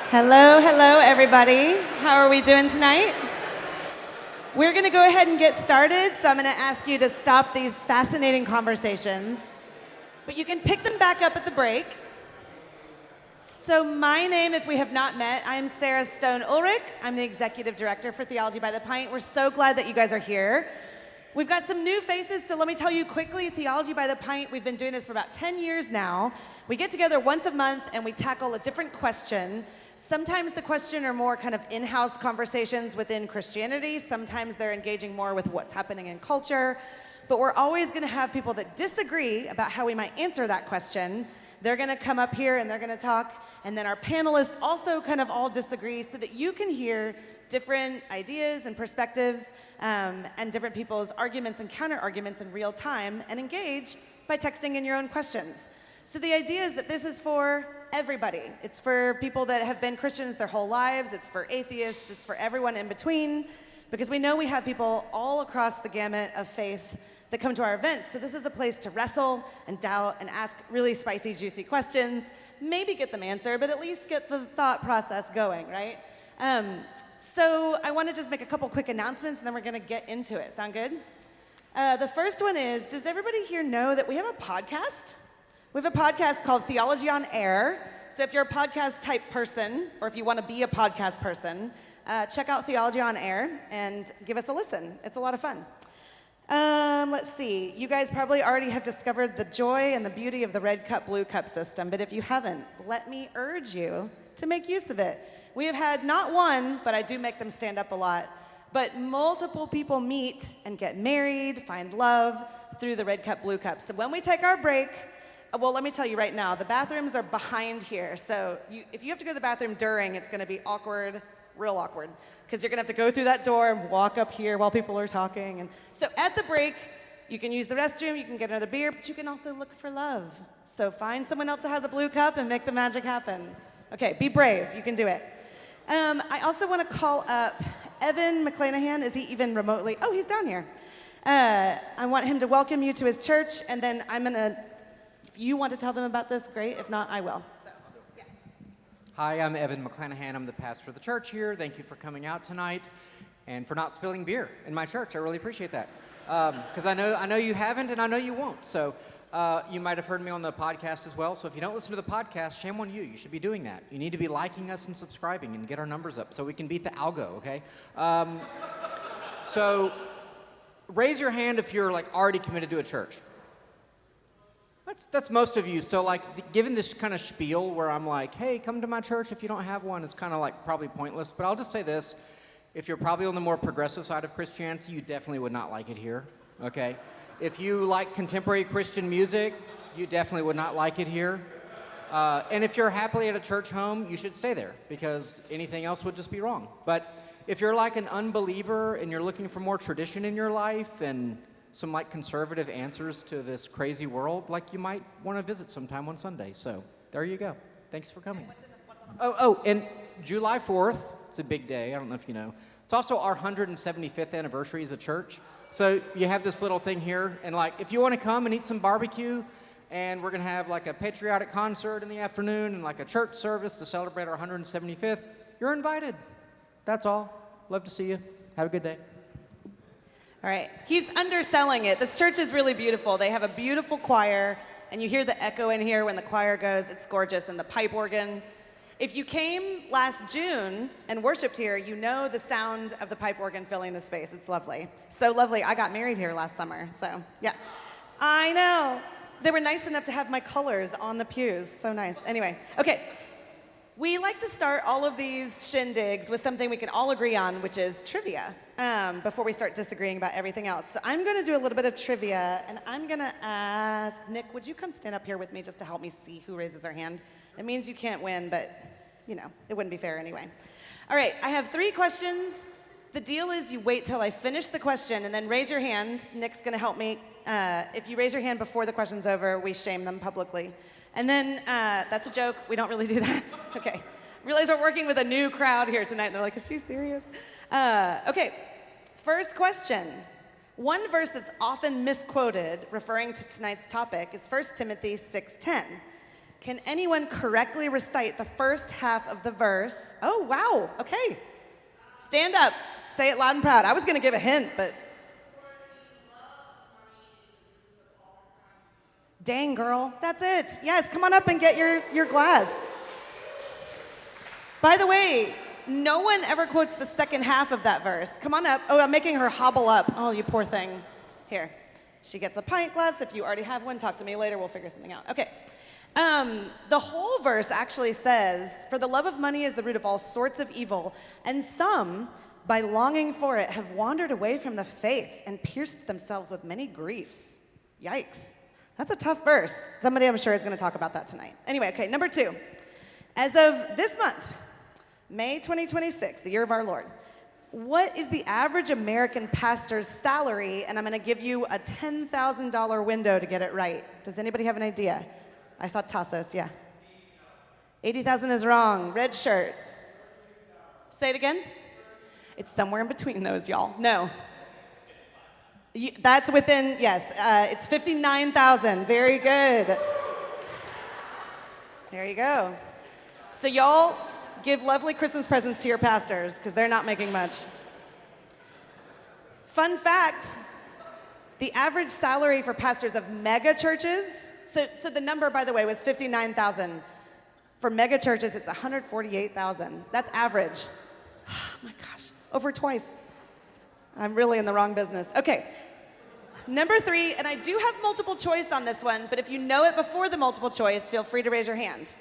Hello, hello, everybody. How are we doing tonight? We're going to go ahead and get started, so I'm going to ask you to stop these fascinating conversations, but you can pick them back up at the break. So my name, if we have not met, I'm Sarah Stone Ulrich. I'm the Executive Director for Theology by the Pint. We're so glad that you guys are here. We've got some new faces, so let me tell you quickly, Theology by the Pint, we've been doing this for about 10 years now. We get together once a month and we tackle a different question. Sometimes the question are more kind of in-house conversations within Christianity. Sometimes they're engaging more with what's happening in culture. But we're always going to have people that disagree about how we might answer that question. They're going to come up here and they're going to talk. And then our panelists also kind of all disagree so that you can hear different ideas and perspectives and different people's arguments and counter-arguments in real time and engage by texting in your own questions. So the idea is that this is for everybody. It's for people that have been Christians their whole lives. It's for atheists. It's for everyone in between, because we know we have people all across the gamut of faith that come to our events. So this is a place to wrestle and doubt and ask really spicy, juicy questions, maybe get them answered, but at least get the thought process going, right? So I want to just make a couple quick announcements, and then we're going to get into it. Sound good? The first one is, does everybody here know that we have a podcast? We have a podcast called Theology on Air. So if you're a podcast type person, or if you want to be a podcast person, check out Theology on Air and give us a listen. It's a lot of fun. Let's see. You guys probably already have discovered the joy and the beauty of the red cup, blue cup system. But if you haven't, let me urge you to make use of it. We have had not one, but I do make them stand up a lot, but multiple people meet and get married, find love through the red cup, blue cup. So when we take our break, well, let me tell you right now, the bathrooms are behind here. So if you have to go to the bathroom during, it's going to be awkward, real awkward, because you're going to have to go through that door and walk up here while people are talking. And so at the break, you can use the restroom, you can get another beer, but you can also look for love. So find someone else that has a blue cup and make the magic happen. Okay, be brave. You can do it. I also want to call up Evan McClanahan. Is he even remotely? Oh, he's down here. I want him to welcome you to his church, and then I'm going to, if you want to tell them about this, great. If not, I will. So, yeah. Hi, I'm Evan McClanahan. I'm the pastor of the church here. Thank you for coming out tonight and for not spilling beer in my church. I really appreciate that. Because I know you haven't, and I know you won't. So you might have heard me on the podcast as well. So if you don't listen to the podcast, shame on you. You should be doing that. You need to be liking us and subscribing and get our numbers up so we can beat the algo, okay? So raise your hand if you're like already committed to a church. That's most of you. So like given this kind of spiel where I'm like, hey, come to my church if you don't have one, is kind of like probably pointless. But I'll just say this. If you're probably on the more progressive side of Christianity, you definitely would not like it here, okay? If you like contemporary Christian music, you definitely would not like it here. And if you're happily at a church home, you should stay there, because anything else would just be wrong. But if you're like an unbeliever and you're looking for more tradition in your life and some like conservative answers to this crazy world, like you might want to visit sometime on Sunday. So there you go. Thanks for coming. And July 4th, it's a big day. I don't know if you know. It's also our 175th anniversary as a church. So you have this little thing here, and like if you want to come and eat some barbecue, and we're going to have like a patriotic concert in the afternoon and like a church service to celebrate our 175th, you're invited. That's all. Love to see you. Have a good day. All right. He's underselling it. This church is really beautiful. They have a beautiful choir, and you hear the echo in here when the choir goes. It's gorgeous, and the pipe organ. If you came last June and worshiped here, you know the sound of the pipe organ filling the space. It's lovely. So lovely. I got married here last summer, so yeah. I know. They were nice enough to have my colors on the pews. So nice. Anyway, okay. We like to start all of these shindigs with something we can all agree on, which is trivia, before we start disagreeing about everything else. So I'm going to do a little bit of trivia, and I'm going to ask, Nick, would you come stand up here with me just to help me see who raises their hand? It means you can't win, but, you know, it wouldn't be fair anyway. All right, I have 3 questions. The deal is you wait till I finish the question and then raise your hand. Nick's going to help me. If you raise your hand before the question's over, we shame them publicly. And then, that's a joke. We don't really do that. Okay. Realize we're working with a new crowd here tonight. They're like, is she serious? Okay. First question. One verse that's often misquoted referring to tonight's topic is 1 Timothy 6:10. Can anyone correctly recite the first half of the verse? Oh, wow. Okay. Stand up. Say it loud and proud. I was going to give a hint, but dang, girl. That's it. Yes, come on up and get your glass. By the way, no one ever quotes the second half of that verse. Come on up. Oh, I'm making her hobble up. Oh, you poor thing. Here. She gets a pint glass. If you already have one, talk to me later. We'll figure something out. Okay. The whole verse actually says, "For the love of money is the root of all sorts of evil, and some, by longing for it, have wandered away from the faith and pierced themselves with many griefs." Yikes. That's a tough verse. Somebody, I'm sure, is going to talk about that tonight. Anyway, okay, number 2. As of this month, May 2026, the year of our Lord, what is the average American pastor's salary? And I'm going to give you a $10,000 window to get it right. Does anybody have an idea? I saw Tassos, yeah. 80,000 is wrong. Red shirt. Say it again. It's somewhere in between those, y'all. No. That's within, yes. It's 59,000. Very good. There you go. So y'all give lovely Christmas presents to your pastors because they're not making much. Fun fact, the average salary for pastors of mega churches, so the number, by the way, was 59,000. For mega churches, it's 148,000. That's average. Oh my gosh, over twice. I'm really in the wrong business. Okay, number 3, and I do have multiple choice on this one, but if you know it before the multiple choice, feel free to raise your hand.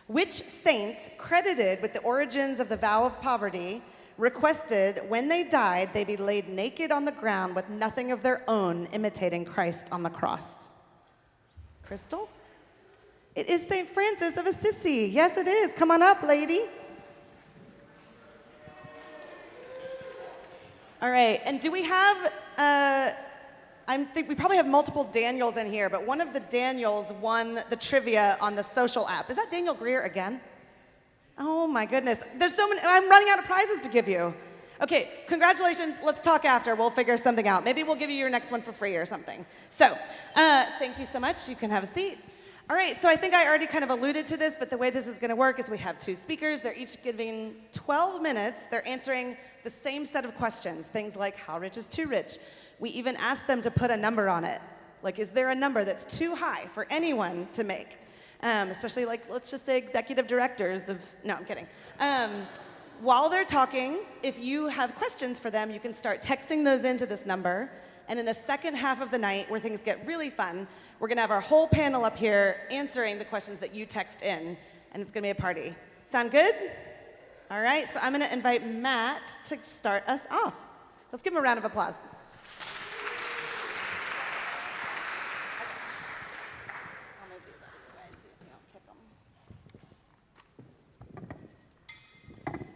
Which saint, credited with the origins of the vow of poverty, requested when they died they be laid naked on the ground with nothing of their own, imitating Christ on the cross? Crystal? It is St. Francis of Assisi. Yes, it is. Come on up, lady. All right, and do we have, I think we probably have multiple Daniels in here, but one of the Daniels won the trivia on the social app. Is that Daniel Greer again? Oh my goodness. There's so many, I'm running out of prizes to give you. Okay, congratulations. Let's talk after. We'll figure something out. Maybe we'll give you your next one for free or something. So, thank you so much. You can have a seat. All right, so I think I already kind of alluded to this, but the way this is going to work is we have 2 speakers. They're each giving 12 minutes. They're answering the same set of questions, things like, how rich is too rich? We even asked them to put a number on it. Like, is there a number that's too high for anyone to make? Especially, like, let's just say executive directors of, no, I'm kidding. While they're talking, if you have questions for them, you can start texting those into this number. And in the second half of the night, where things get really fun, we're going to have our whole panel up here answering the questions that you text in, and it's going to be a party. Sound good? All right, so I'm going to invite Matt to start us off. Let's give him a round of applause. I'll move these out of the way too, so you don't kick them.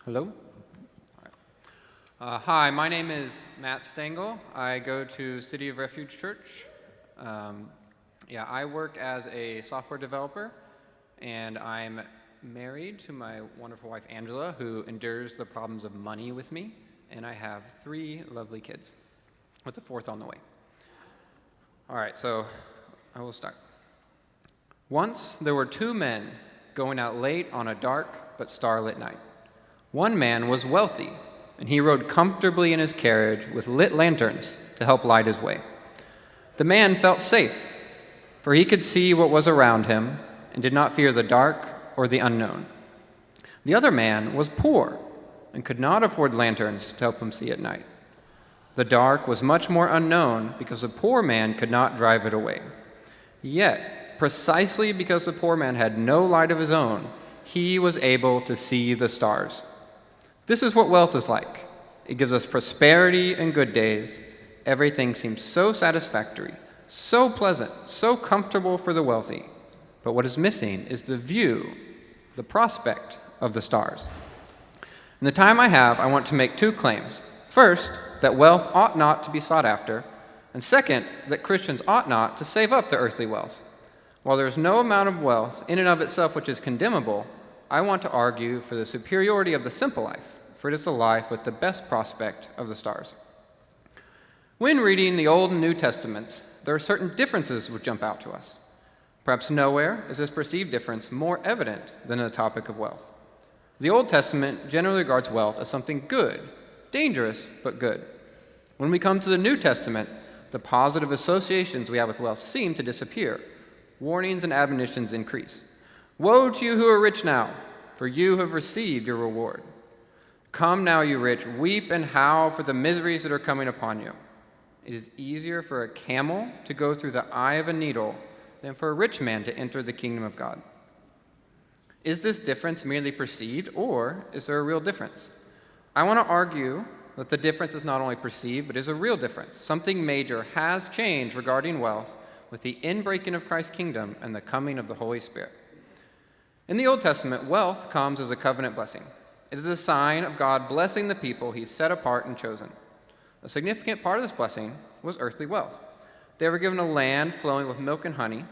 Hello. Hi, my name is Matt Stengel. I go to City of Refuge Church. I work as a software developer, and I'm married to my wonderful wife, Angela, who endures the problems of money with me, and I have 3 lovely kids, with the 4th on the way. All right, so I will start. Once there were 2 men going out late on a dark but starlit night. One man was wealthy, and he rode comfortably in his carriage with lit lanterns to help light his way. The man felt safe, for he could see what was around him and did not fear the dark or the unknown. The other man was poor and could not afford lanterns to help him see at night. The dark was much more unknown because the poor man could not drive it away. Yet, precisely because the poor man had no light of his own, he was able to see the stars. This is what wealth is like. It gives us prosperity and good days. Everything seems so satisfactory, so pleasant, so comfortable for the wealthy. But what is missing is the view, the prospect of the stars. In the time I have, I want to make 2 claims. First, that wealth ought not to be sought after, and second, that Christians ought not to save up the earthly wealth. While there is no amount of wealth in and of itself which is condemnable, I want to argue for the superiority of the simple life, for it is the life with the best prospect of the stars. When reading the Old and New Testaments, there are certain differences which jump out to us. Perhaps nowhere is this perceived difference more evident than in the topic of wealth. The Old Testament generally regards wealth as something good, dangerous, but good. When we come to the New Testament, the positive associations we have with wealth seem to disappear. Warnings and admonitions increase. Woe to you who are rich now, for you have received your reward. Come now, you rich, weep and howl for the miseries that are coming upon you. It is easier for a camel to go through the eye of a needle than for a rich man to enter the kingdom of God. Is this difference merely perceived, or is there a real difference? I want to argue that the difference is not only perceived, but is a real difference. Something major has changed regarding wealth with the inbreaking of Christ's kingdom and the coming of the Holy Spirit. In the Old Testament, wealth comes as a covenant blessing. It is a sign of God blessing the people He's set apart and chosen. A significant part of this blessing was earthly wealth. They were given a land flowing with milk and honey.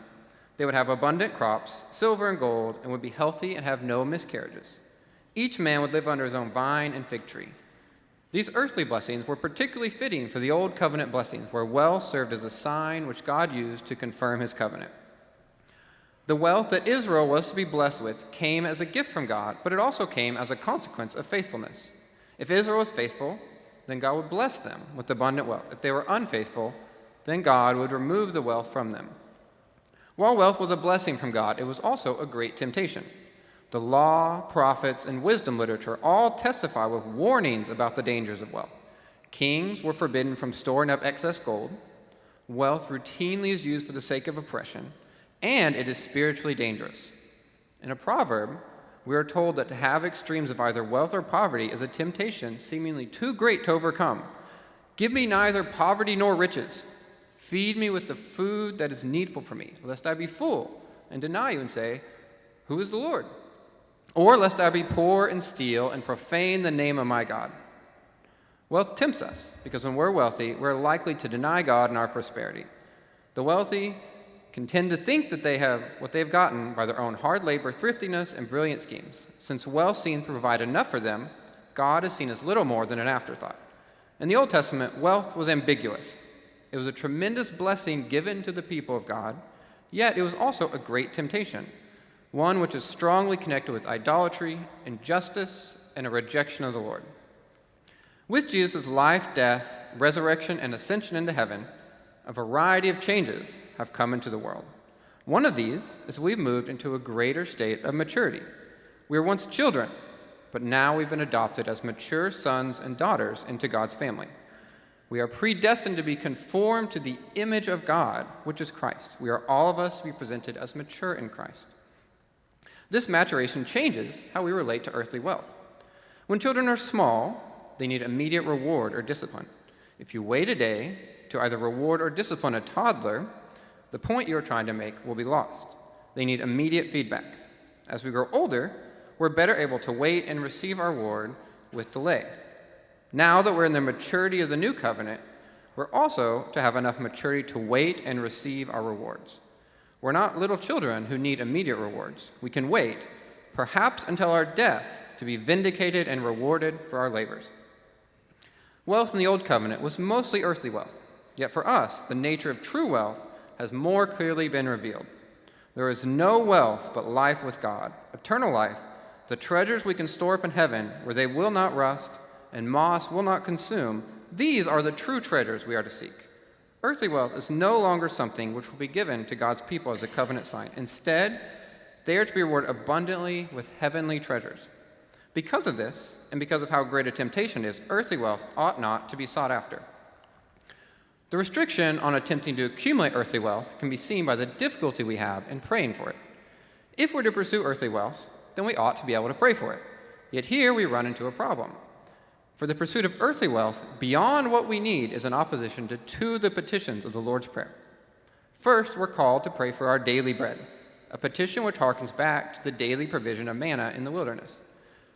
They would have abundant crops, silver and gold, and would be healthy and have no miscarriages. Each man would live under his own vine and fig tree. These earthly blessings were particularly fitting for the old covenant blessings, where wealth served as a sign which God used to confirm His covenant. The wealth that Israel was to be blessed with came as a gift from God, but it also came as a consequence of faithfulness. If Israel was faithful, then God would bless them with abundant wealth. If they were unfaithful, then God would remove the wealth from them. While wealth was a blessing from God, it was also a great temptation. The law, prophets, and wisdom literature all testify with warnings about the dangers of wealth. Kings were forbidden from storing up excess gold. Wealth routinely is used for the sake of oppression, and it is spiritually dangerous. In a proverb, we are told that to have extremes of either wealth or poverty is a temptation seemingly too great to overcome. Give me neither poverty nor riches. Feed me with the food that is needful for me, lest I be full and deny you and say, who is the Lord? Or lest I be poor and steal and profane the name of my God. Wealth tempts us, because when we're wealthy, we're likely to deny God in our prosperity. The wealthy can tend to think that they have what they've gotten by their own hard labor, thriftiness, and brilliant schemes. Since wealth seems to provide enough for them, God is seen as little more than an afterthought. In the Old Testament, wealth was ambiguous. It was a tremendous blessing given to the people of God, yet it was also a great temptation, one which is strongly connected with idolatry, injustice, and a rejection of the Lord. With Jesus' life, death, resurrection, and ascension into heaven, a variety of changes have come into the world. One of these is we've moved into a greater state of maturity. We were once children, but now we've been adopted as mature sons and daughters into God's family. We are predestined to be conformed to the image of God, which is Christ. We are all of us to be presented as mature in Christ. This maturation changes how we relate to earthly wealth. When children are small, they need immediate reward or discipline. If you wait a day to either reward or discipline a toddler, the point you're trying to make will be lost. They need immediate feedback. As we grow older, we're better able to wait and receive our reward with delay. Now that we're in the maturity of the new covenant, we're also to have enough maturity to wait and receive our rewards. We're not little children who need immediate rewards. We can wait, perhaps until our death, to be vindicated and rewarded for our labors. Wealth in the Old Covenant was mostly earthly wealth, yet for us, the nature of true wealth has more clearly been revealed. There is no wealth but life with God, eternal life, the treasures we can store up in heaven where they will not rust and moss will not consume. These are the true treasures we are to seek. Earthly wealth is no longer something which will be given to God's people as a covenant sign. Instead, they are to be rewarded abundantly with heavenly treasures. Because of this, and because of how great a temptation is, earthly wealth ought not to be sought after. The restriction on attempting to accumulate earthly wealth can be seen by the difficulty we have in praying for it. If we're to pursue earthly wealth, then we ought to be able to pray for it. Yet here we run into a problem. For the pursuit of earthly wealth, beyond what we need, is in opposition to the petitions of the Lord's Prayer. First, we're called to pray for our daily bread, a petition which harkens back to the daily provision of manna in the wilderness.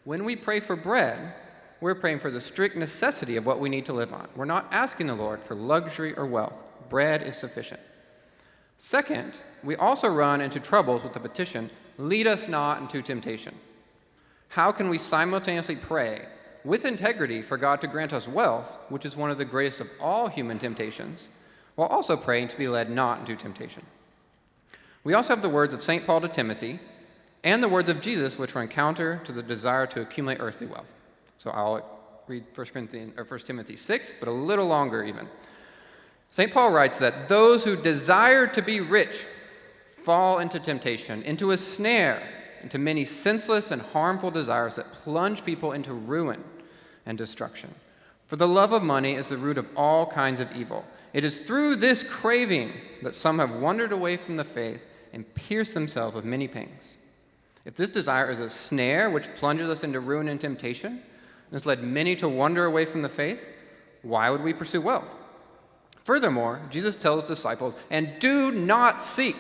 When we pray for bread, we're praying for the strict necessity of what we need to live on. We're not asking the Lord for luxury or wealth. Bread is sufficient. Second, we also run into troubles with the petition, lead us not into temptation. How can we simultaneously pray with integrity for God to grant us wealth, which is one of the greatest of all human temptations, while also praying to be led not into temptation? We also have the words of St. Paul to Timothy and the words of Jesus, which were in counter to the desire to accumulate earthly wealth. So I'll read 1 Timothy 6, but a little longer even. St. Paul writes that those who desire to be rich fall into temptation, into a snare, into many senseless and harmful desires that plunge people into ruin and destruction. For the love of money is the root of all kinds of evil. It is through this craving that some have wandered away from the faith and pierced themselves with many pangs. If this desire is a snare which plunges us into ruin and temptation, and has led many to wander away from the faith, why would we pursue wealth? Furthermore, Jesus tells his disciples, "And do not seek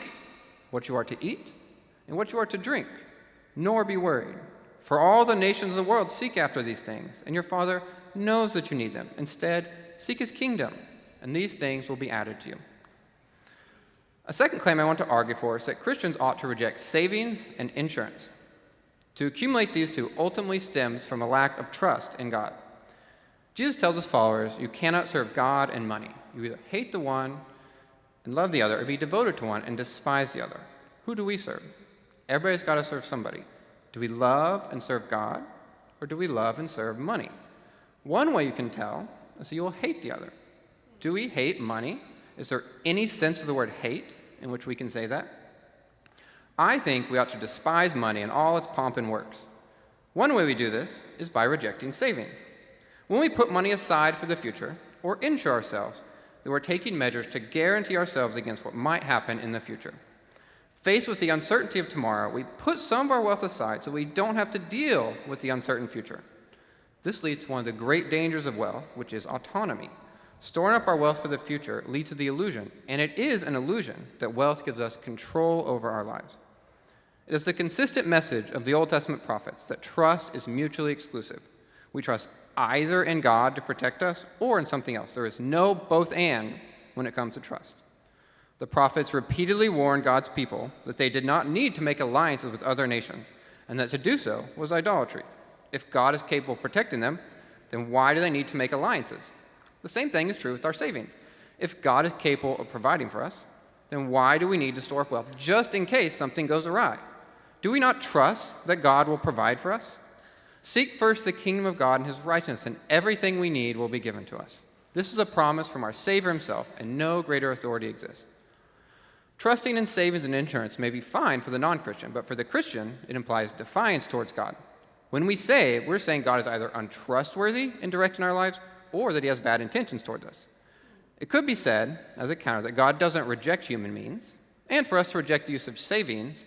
what you are to eat and what you are to drink, nor be worried. For all the nations of the world seek after these things, and your Father knows that you need them. Instead, seek his kingdom, and these things will be added to you." A second claim I want to argue for is that Christians ought to reject savings and insurance. To accumulate these two ultimately stems from a lack of trust in God. Jesus tells his followers, you cannot serve God and money. You either hate the one and love the other, or be devoted to one and despise the other. Who do we serve? Everybody's got to serve somebody. Do we love and serve God, or do we love and serve money? One way you can tell is that you will hate the other. Do we hate money? Is there any sense of the word hate in which we can say that? I think we ought to despise money and all its pomp and works. One way we do this is by rejecting savings. When we put money aside for the future or insure ourselves, then we're taking measures to guarantee ourselves against what might happen in the future. Faced with the uncertainty of tomorrow, we put some of our wealth aside so we don't have to deal with the uncertain future. This leads to one of the great dangers of wealth, which is autonomy. Storing up our wealth for the future leads to the illusion, and it is an illusion, that wealth gives us control over our lives. It is the consistent message of the Old Testament prophets that trust is mutually exclusive. We trust either in God to protect us or in something else. There is no both and when it comes to trust. The prophets repeatedly warned God's people that they did not need to make alliances with other nations, and that to do so was idolatry. If God is capable of protecting them, then why do they need to make alliances? The same thing is true with our savings. If God is capable of providing for us, then why do we need to store up wealth just in case something goes awry? Do we not trust that God will provide for us? Seek first the kingdom of God and his righteousness, and everything we need will be given to us. This is a promise from our Savior himself, and no greater authority exists. Trusting in savings and insurance may be fine for the non-Christian, but for the Christian, it implies defiance towards God. When we save, we're saying God is either untrustworthy in directing our lives or that he has bad intentions towards us. It could be said, as a counter, that God doesn't reject human means, and for us to reject the use of savings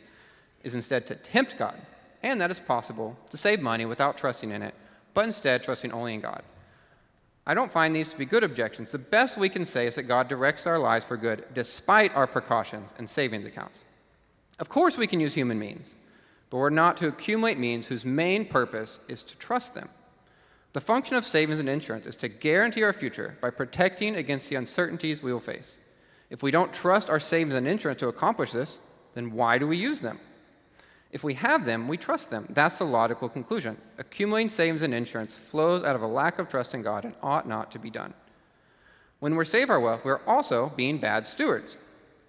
is instead to tempt God, and that it's possible to save money without trusting in it, but instead trusting only in God. I don't find these to be good objections. The best we can say is that God directs our lives for good despite our precautions and savings accounts. Of course we can use human means, but we're not to accumulate means whose main purpose is to trust them. The function of savings and insurance is to guarantee our future by protecting against the uncertainties we will face. If we don't trust our savings and insurance to accomplish this, then why do we use them? If we have them, we trust them. That's the logical conclusion. Accumulating savings and insurance flows out of a lack of trust in God and ought not to be done. When we save our wealth, we're also being bad stewards.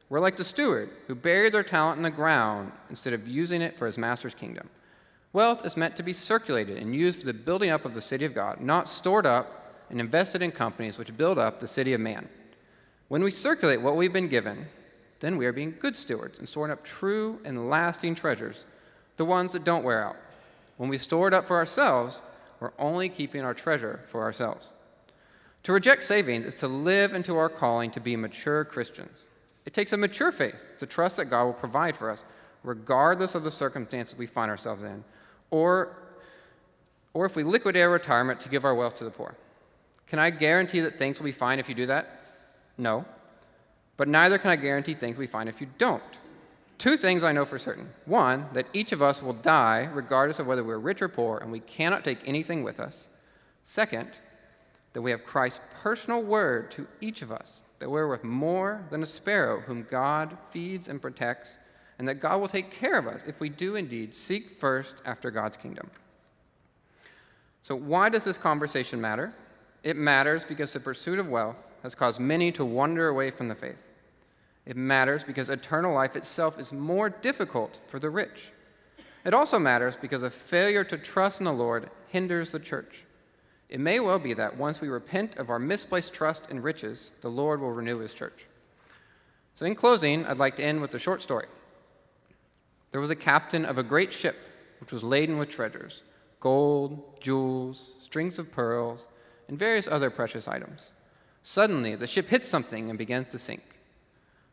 We're like the steward who buried their talent in the ground instead of using it for his master's kingdom. Wealth is meant to be circulated and used for the building up of the city of God, not stored up and invested in companies which build up the city of man. When we circulate what we've been given, then we are being good stewards and storing up true and lasting treasures, the ones that don't wear out. When we store it up for ourselves, we're only keeping our treasure for ourselves. To reject savings is to live into our calling to be mature Christians. It takes a mature faith to trust that God will provide for us, regardless of the circumstances we find ourselves in, or if we liquidate our retirement to give our wealth to the poor. Can I guarantee that things will be fine if you do that? No. But neither can I guarantee things will be fine if you don't. Two things I know for certain. One, that each of us will die regardless of whether we're rich or poor, and we cannot take anything with us. Second, that we have Christ's personal word to each of us, that we're worth more than a sparrow whom God feeds and protects, and that God will take care of us if we do indeed seek first after God's kingdom. So why does this conversation matter? It matters because the pursuit of wealth has caused many to wander away from the faith. It matters because eternal life itself is more difficult for the rich. It also matters because a failure to trust in the Lord hinders the church. It may well be that once we repent of our misplaced trust in riches, the Lord will renew his church. So in closing, I'd like to end with a short story. There was a captain of a great ship which was laden with treasures, gold, jewels, strings of pearls, and various other precious items. Suddenly, the ship hit something and began to sink.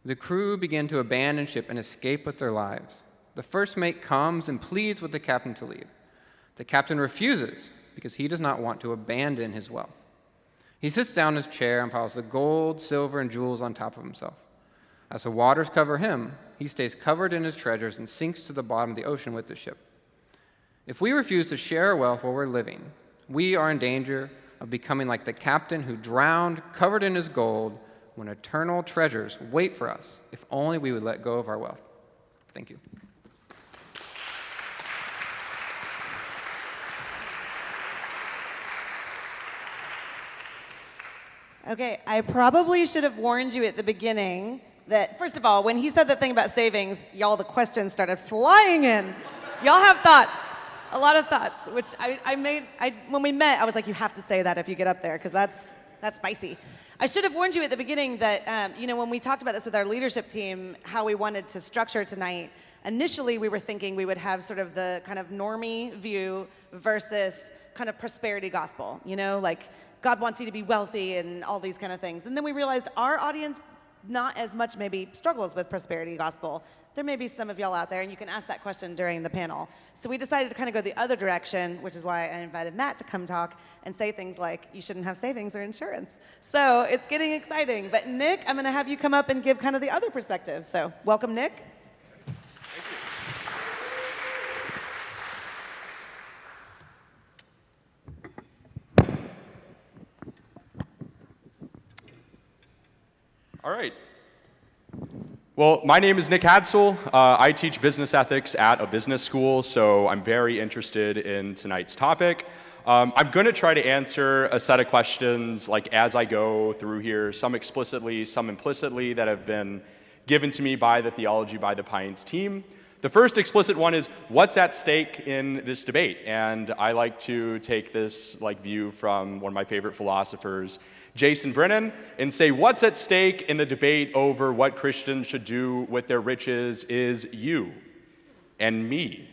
The crew began to abandon ship and escape with their lives. The first mate comes and pleads with the captain to leave. The captain refuses because he does not want to abandon his wealth. He sits down in his chair and piles the gold, silver, and jewels on top of himself. As the waters cover him, he stays covered in his treasures and sinks to the bottom of the ocean with the ship. If we refuse to share our wealth while we're living, we are in danger of becoming like the captain who drowned, covered in his gold, when eternal treasures wait for us, if only we would let go of our wealth. Thank you. Okay, I probably should have warned you at the beginning that, first of all, when he said that thing about savings, y'all, the questions started flying in. Y'all have thoughts, a lot of thoughts, which when we met, I was like, you have to say that if you get up there, because that's spicy. I should have warned you at the beginning that, when we talked about this with our leadership team, how we wanted to structure tonight, initially we were thinking we would have sort of the kind of normie view versus kind of prosperity gospel, like God wants you to be wealthy and all these kind of things. And then we realized our audience not as much maybe struggles with prosperity gospel. There may be some of y'all out there, and you can ask that question during the panel. So we decided to kind of go the other direction, which is why I invited Matt to come talk and say things like, you shouldn't have savings or insurance. So it's getting exciting. But Nick, I'm going to have you come up and give kind of the other perspective. So welcome, Nick. All right. Well, my name is Nick Hadsel. I teach business ethics at a business school, so I'm very interested in tonight's topic. I'm going to try to answer a set of questions like as I go through here, some explicitly, some implicitly, that have been given to me by the Theology by the Pines team. The first explicit one is, what's at stake in this debate? And I like to take this view from one of my favorite philosophers, Jason Brennan, and say what's at stake in the debate over what Christians should do with their riches is you and me.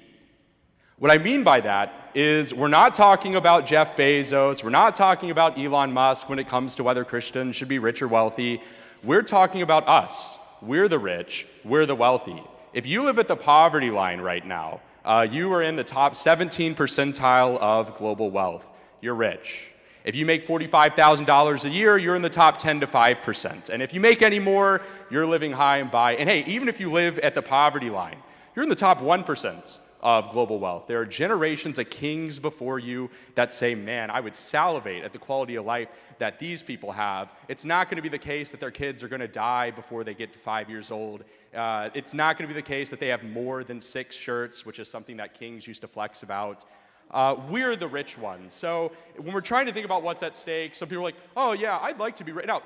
What I mean by that is we're not talking about Jeff Bezos, we're not talking about Elon Musk when it comes to whether Christians should be rich or wealthy. We're talking about us. We're the rich, we're the wealthy. If you live at the poverty line right now, you are in the top 17 percentile of global wealth. You're rich. If you make $45,000 a year, you're in the top 10 to 5%. And if you make any more, you're living high and by. And hey, even if you live at the poverty line, you're in the top 1% of global wealth. There are generations of kings before you that say, man, I would salivate at the quality of life that these people have. It's not going to be the case that their kids are going to die before they get to 5 years old. It's not going to be the case that they have more than 6 shirts, which is something that kings used to flex about. We're the rich ones. So when we're trying to think about what's at stake, some people are like, oh yeah, I'd like to be rich. No,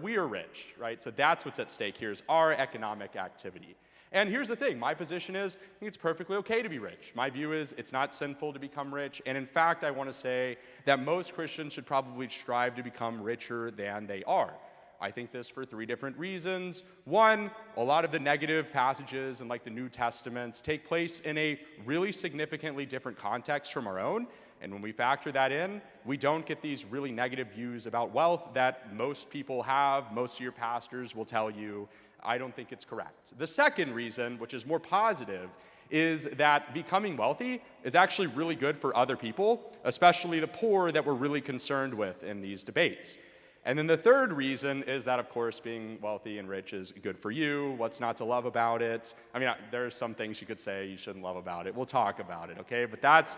we are rich, right? So that's what's at stake here is our economic activity. And here's the thing, my position is, I think it's perfectly okay to be rich. My view is it's not sinful to become rich. And in fact, I want to say that most Christians should probably strive to become richer than they are. I think this for 3 different reasons. One, a lot of the negative passages in the New Testament take place in a really significantly different context from our own. And when we factor that in, we don't get these really negative views about wealth that most people have. Most of your pastors will tell you. I don't think it's correct. The second reason, which is more positive, is that becoming wealthy is actually really good for other people, especially the poor that we're really concerned with in these debates. And then the third reason is that, of course, being wealthy and rich is good for you. What's not to love about it? I mean, there's some things you could say you shouldn't love about it. We'll talk about it, okay? But that's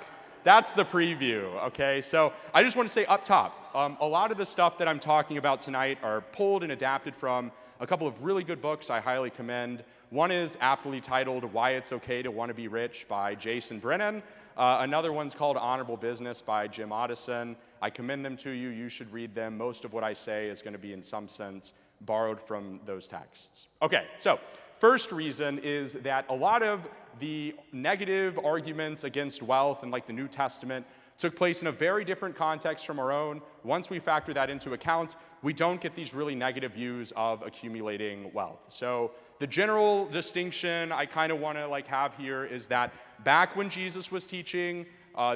the preview, okay? So I just want to say up top, a lot of the stuff that I'm talking about tonight are pulled and adapted from a couple of really good books I highly commend. One is aptly titled Why It's Okay to Want to Be Rich by Jason Brennan. Another one's called Honorable Business by Jim Otteson. I commend them to you. You should read them. Most of what I say is going to be in some sense borrowed from those texts. Okay, so first reason is that a lot of the negative arguments against wealth in like the New Testament took place in a very different context from our own. Once we factor that into account, we don't get these really negative views of accumulating wealth. So the general distinction I kind of want to like have here is that back when Jesus was teaching,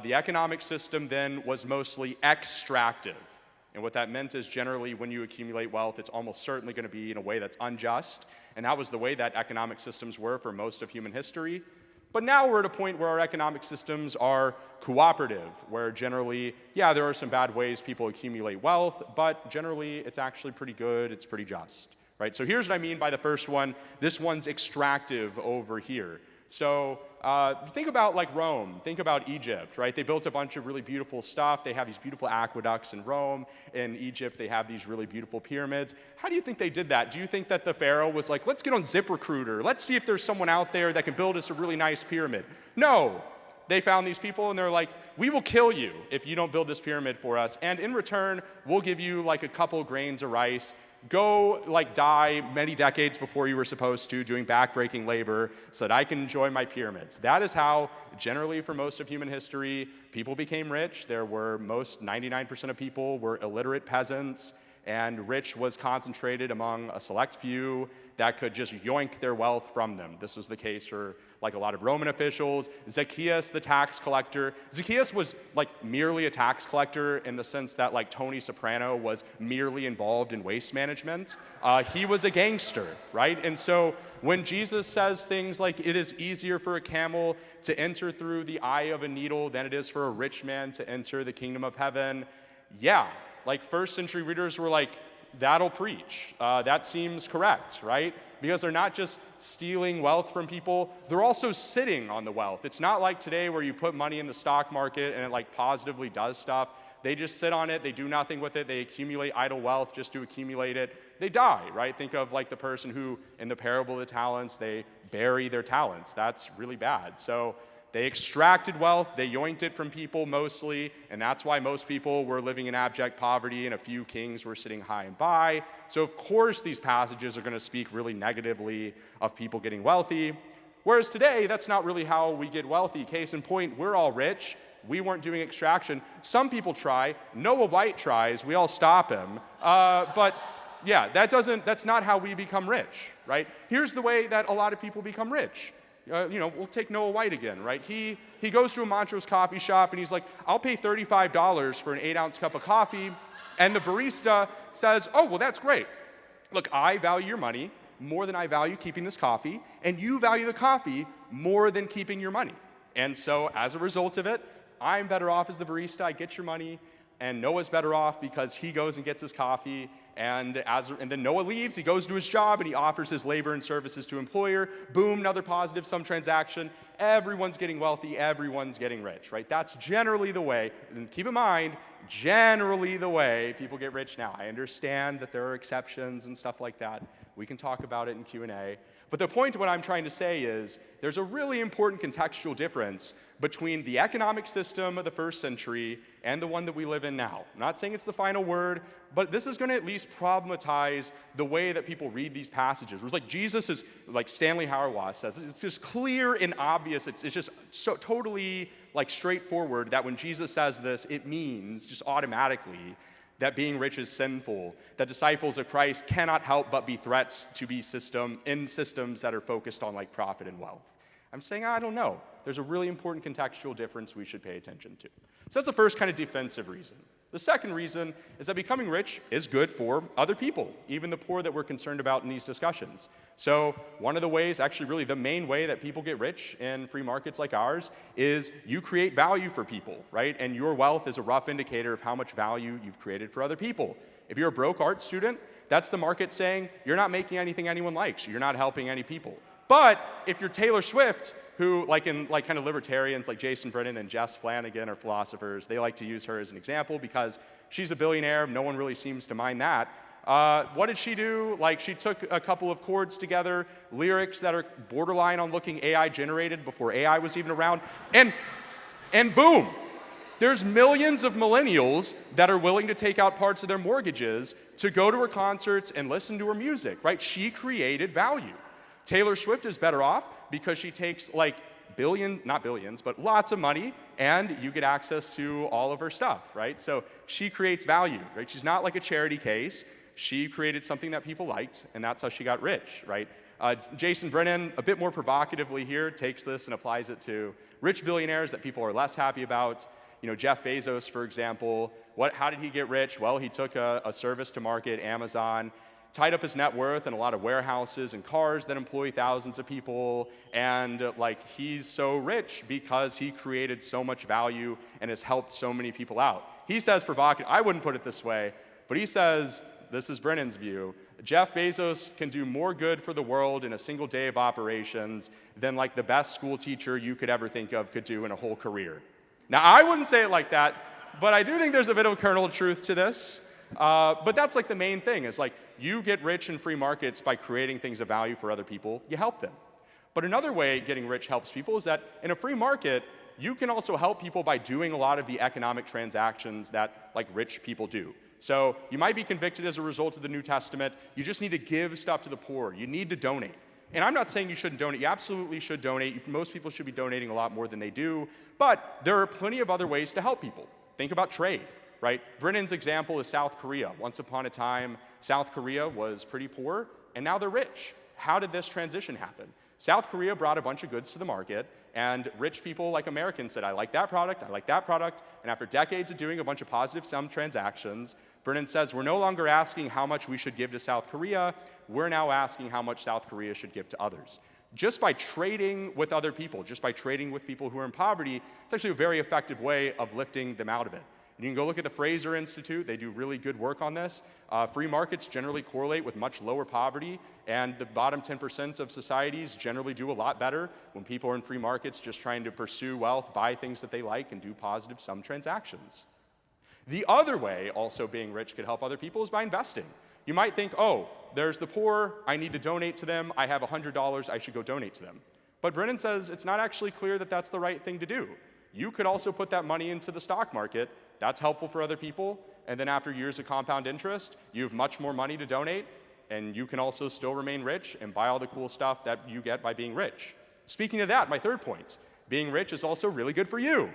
the economic system then was mostly extractive. And what that meant is generally when you accumulate wealth, it's almost certainly going to be in a way that's unjust. And that was the way that economic systems were for most of human history. But now we're at a point where our economic systems are cooperative, where generally, yeah, there are some bad ways people accumulate wealth, but generally it's actually pretty good, it's pretty just, right? So here's what I mean by the first one. This one's extractive over here. So think about like Rome, think about Egypt, right? They built a bunch of really beautiful stuff. They have these beautiful aqueducts in Rome. In Egypt, they have these really beautiful pyramids. How do you think they did that? Do you think that the pharaoh was like, let's get on ZipRecruiter. Let's see if there's someone out there that can build us a really nice pyramid? No. They found these people and they're like, we will kill you if you don't build this pyramid for us. And in return, we'll give you like a couple grains of rice. Go like die many decades before you were supposed to, doing backbreaking labor so that I can enjoy my pyramids. That is how, generally for most of human history, people became rich. There were 99% of people were illiterate peasants, and rich was concentrated among a select few that could just yoink their wealth from them. This was the case for like a lot of Roman officials. Zacchaeus, the tax collector. Zacchaeus was like merely a tax collector in the sense that like Tony Soprano was merely involved in waste management. He was a gangster, right? And so when Jesus says things like it is easier for a camel to enter through the eye of a needle than it is for a rich man to enter the kingdom of heaven, yeah, like first century readers were like, that'll preach. That seems correct, right? Because they're not just stealing wealth from people, they're also sitting on the wealth. It's not like today where you put money in the stock market and it like positively does stuff. They just sit on it, they do nothing with it, they accumulate idle wealth just to accumulate it. They die, right? Think of like the person who, in the parable of the talents, they bury their talents. That's really bad. So they extracted wealth, they yoinked it from people mostly, and that's why most people were living in abject poverty and a few kings were sitting high and by. So of course these passages are going to speak really negatively of people getting wealthy. Whereas today, that's not really how we get wealthy. Case in point, we're all rich. We weren't doing extraction. Some people try. Noah White tries. We all stop him. But yeah, that's not how we become rich, right? Here's the way that a lot of people become rich. We'll take Noah White again, right? He goes to a Montrose coffee shop and he's like, I'll pay $35 for an 8-ounce cup of coffee. And the barista says, oh, well, that's great. Look, I value your money more than I value keeping this coffee, and you value the coffee more than keeping your money. And so as a result of it, I'm better off as the barista, I get your money, and Noah's better off because he goes and gets his coffee, and then Noah leaves, he goes to his job, and he offers his labor and services to employer. Boom, another positive sum transaction. Everyone's getting wealthy, everyone's getting rich, right? That's generally the way, and keep in mind, generally the way people get rich now. I understand that there are exceptions and stuff like that. We can talk about it in Q&A. But the point of what I'm trying to say is there's a really important contextual difference between the economic system of the first century and the one that we live in now. I'm not saying it's the final word, but this is going to at least problematize the way that people read these passages. It's like Jesus is, like Stanley Hauerwas says, it's just clear and obvious. It's just so totally like straightforward that when Jesus says this, it means just automatically that being rich is sinful, that disciples of Christ cannot help but be threats to be in systems that are focused on like profit and wealth. I'm saying, I don't know. There's a really important contextual difference we should pay attention to. So that's the first kind of defensive reason. The second reason is that becoming rich is good for other people, even the poor that we're concerned about in these discussions. So one of the ways, actually really the main way that people get rich in free markets like ours is you create value for people, right? And your wealth is a rough indicator of how much value you've created for other people. If you're a broke art student, that's the market saying you're not making anything anyone likes. You're not helping any people. But if you're Taylor Swift, who kind of libertarians like Jason Brennan and Jess Flanagan are philosophers, they like to use her as an example because she's a billionaire. No one really seems to mind that. What did she do? She took a couple of chords together, lyrics that are borderline on looking AI generated before AI was even around, and boom, There's millions of millennials that are willing to take out parts of their mortgages to go to her concerts and listen to her music, right? She created value. Taylor Swift is better off because she takes like not billions, but lots of money, and you get access to all of her stuff, right? So she creates value, right? She's not like a charity case. She created something that people liked, and that's how she got rich, right? Jason Brennan, a bit more provocatively here, takes this and applies it to rich billionaires that people are less happy about. You know, Jeff Bezos, for example, how did he get rich? Well, he took a service to market, Amazon, tied up his net worth in a lot of warehouses and cars that employ thousands of people, and he's so rich because he created so much value and has helped so many people out. He says provocative, I wouldn't put it this way, but he says, this is Brennan's view, Jeff Bezos can do more good for the world in a single day of operations than like the best school teacher you could ever think of could do in a whole career. Now, I wouldn't say it like that, but I do think there's a bit of a kernel of truth to this. But that's like the main thing, is like you get rich in free markets by creating things of value for other people, you help them. But another way getting rich helps people is that in a free market, you can also help people by doing a lot of the economic transactions that like rich people do. So you might be convicted as a result of the New Testament, you just need to give stuff to the poor, you need to donate. And I'm not saying you shouldn't donate, you absolutely should donate, most people should be donating a lot more than they do, but there are plenty of other ways to help people. Think about trade. Right? Brennan's example is South Korea. Once upon a time, South Korea was pretty poor, and now they're rich. How did this transition happen? South Korea brought a bunch of goods to the market, and rich people like Americans said, I like that product, and after decades of doing a bunch of positive sum transactions, Brennan says, we're no longer asking how much we should give to South Korea, we're now asking how much South Korea should give to others. Just by trading with other people, just by trading with people who are in poverty, it's actually a very effective way of lifting them out of it. You can go look at the Fraser Institute. They do really good work on this. Free markets generally correlate with much lower poverty, and the bottom 10% of societies generally do a lot better when people are in free markets just trying to pursue wealth, buy things that they like, and do positive sum transactions. The other way also being rich could help other people is by investing. You might think, oh, there's the poor, I need to donate to them, I have $100, I should go donate to them. But Brennan says it's not actually clear that that's the right thing to do. You could also put that money into the stock market. That's helpful for other people, and then after years of compound interest, you have much more money to donate, and you can also still remain rich and buy all the cool stuff that you get by being rich. Speaking of that, my third point, being rich is also really good for you.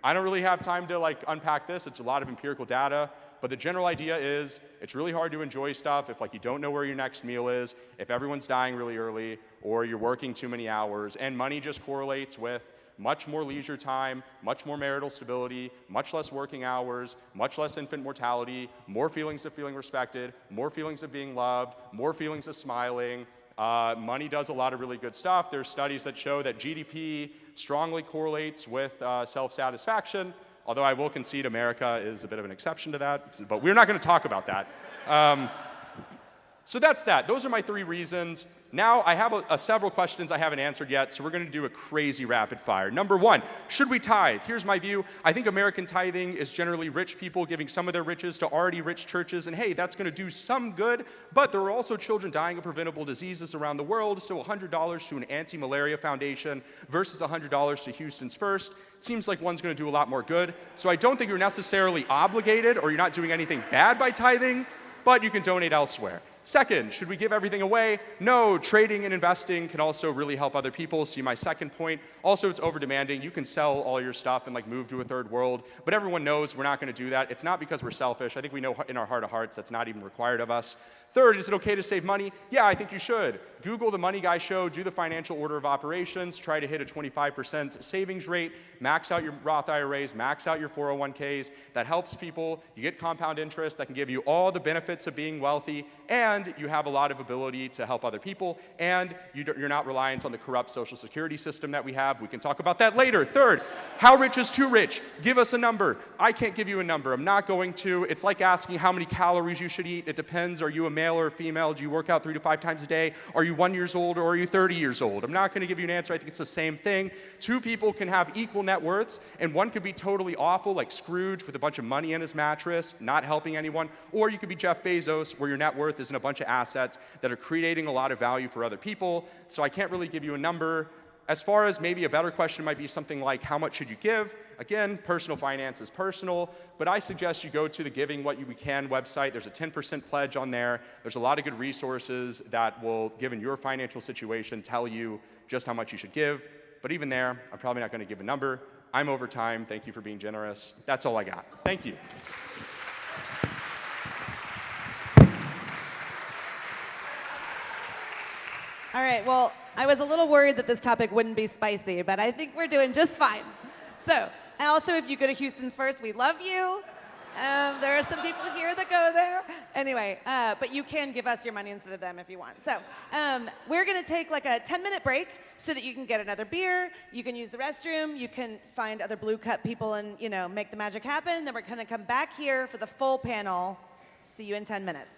I don't really have time to unpack this, it's a lot of empirical data, but the general idea is it's really hard to enjoy stuff if you don't know where your next meal is, if everyone's dying really early, or you're working too many hours, and money just correlates with much more leisure time, much more marital stability, much less working hours, much less infant mortality, more feelings of feeling respected, more feelings of being loved, more feelings of smiling. Money does a lot of really good stuff. There's studies that show that GDP strongly correlates with self-satisfaction, although I will concede America is a bit of an exception to that, but we're not going to talk about that. So that's that. Those are my three reasons. Now, I have several questions I haven't answered yet, so we're going to do a crazy rapid fire. Number one, should we tithe? Here's my view. I think American tithing is generally rich people giving some of their riches to already rich churches, and hey, that's going to do some good, but there are also children dying of preventable diseases around the world, so $100 to an anti-malaria foundation versus $100 to Houston's First, it seems like one's going to do a lot more good. So I don't think you're necessarily obligated or you're not doing anything bad by tithing, but you can donate elsewhere. Second, should we give everything away? No, trading and investing can also really help other people. See my second point. Also, it's over-demanding. You can sell all your stuff and move to a third world, but everyone knows we're not going to do that. It's not because we're selfish. I think we know in our heart of hearts that's not even required of us. Third, is it okay to save money? Yeah, I think you should. Google the Money Guy Show, do the financial order of operations, try to hit a 25% savings rate, max out your Roth IRAs, max out your 401ks. That helps people. You get compound interest that can give you all the benefits of being wealthy, and you have a lot of ability to help other people, and you're not reliant on the corrupt Social Security system that we have. We can talk about that later. Third, how rich is too rich? Give us a number. I can't give you a number. I'm not going to. It's like asking how many calories you should eat. It depends. Are you a male or a female? Do you work out 3 to 5 times a day? Are you 1 year old or are you 30 years old? I'm not going to give you an answer. I think it's the same thing. Two people can have equal net worths, and one could be totally awful, like Scrooge with a bunch of money in his mattress, not helping anyone, or you could be Jeff Bezos, where your net worth is in a bunch of assets that are creating a lot of value for other people. So I can't really give you a number. As far as maybe a better question might be something like, how much should you give? Again, personal finance is personal, but I suggest you go to the Giving What We Can website. There's a 10% pledge on there. There's a lot of good resources that will, given your financial situation, tell you just how much you should give. But even there, I'm probably not going to give a number. I'm over time. Thank you for being generous. That's all I got. Thank you. All right, well, I was a little worried that this topic wouldn't be spicy, but I think we're doing just fine. So, also, if you go to Houston's First, we love you. There are some people here that go there. Anyway, but you can give us your money instead of them if you want. So, we're going to take like a 10-minute break so that you can get another beer, you can use the restroom, you can find other blue cup people and, make the magic happen. Then we're going to come back here for the full panel. See you in 10 minutes.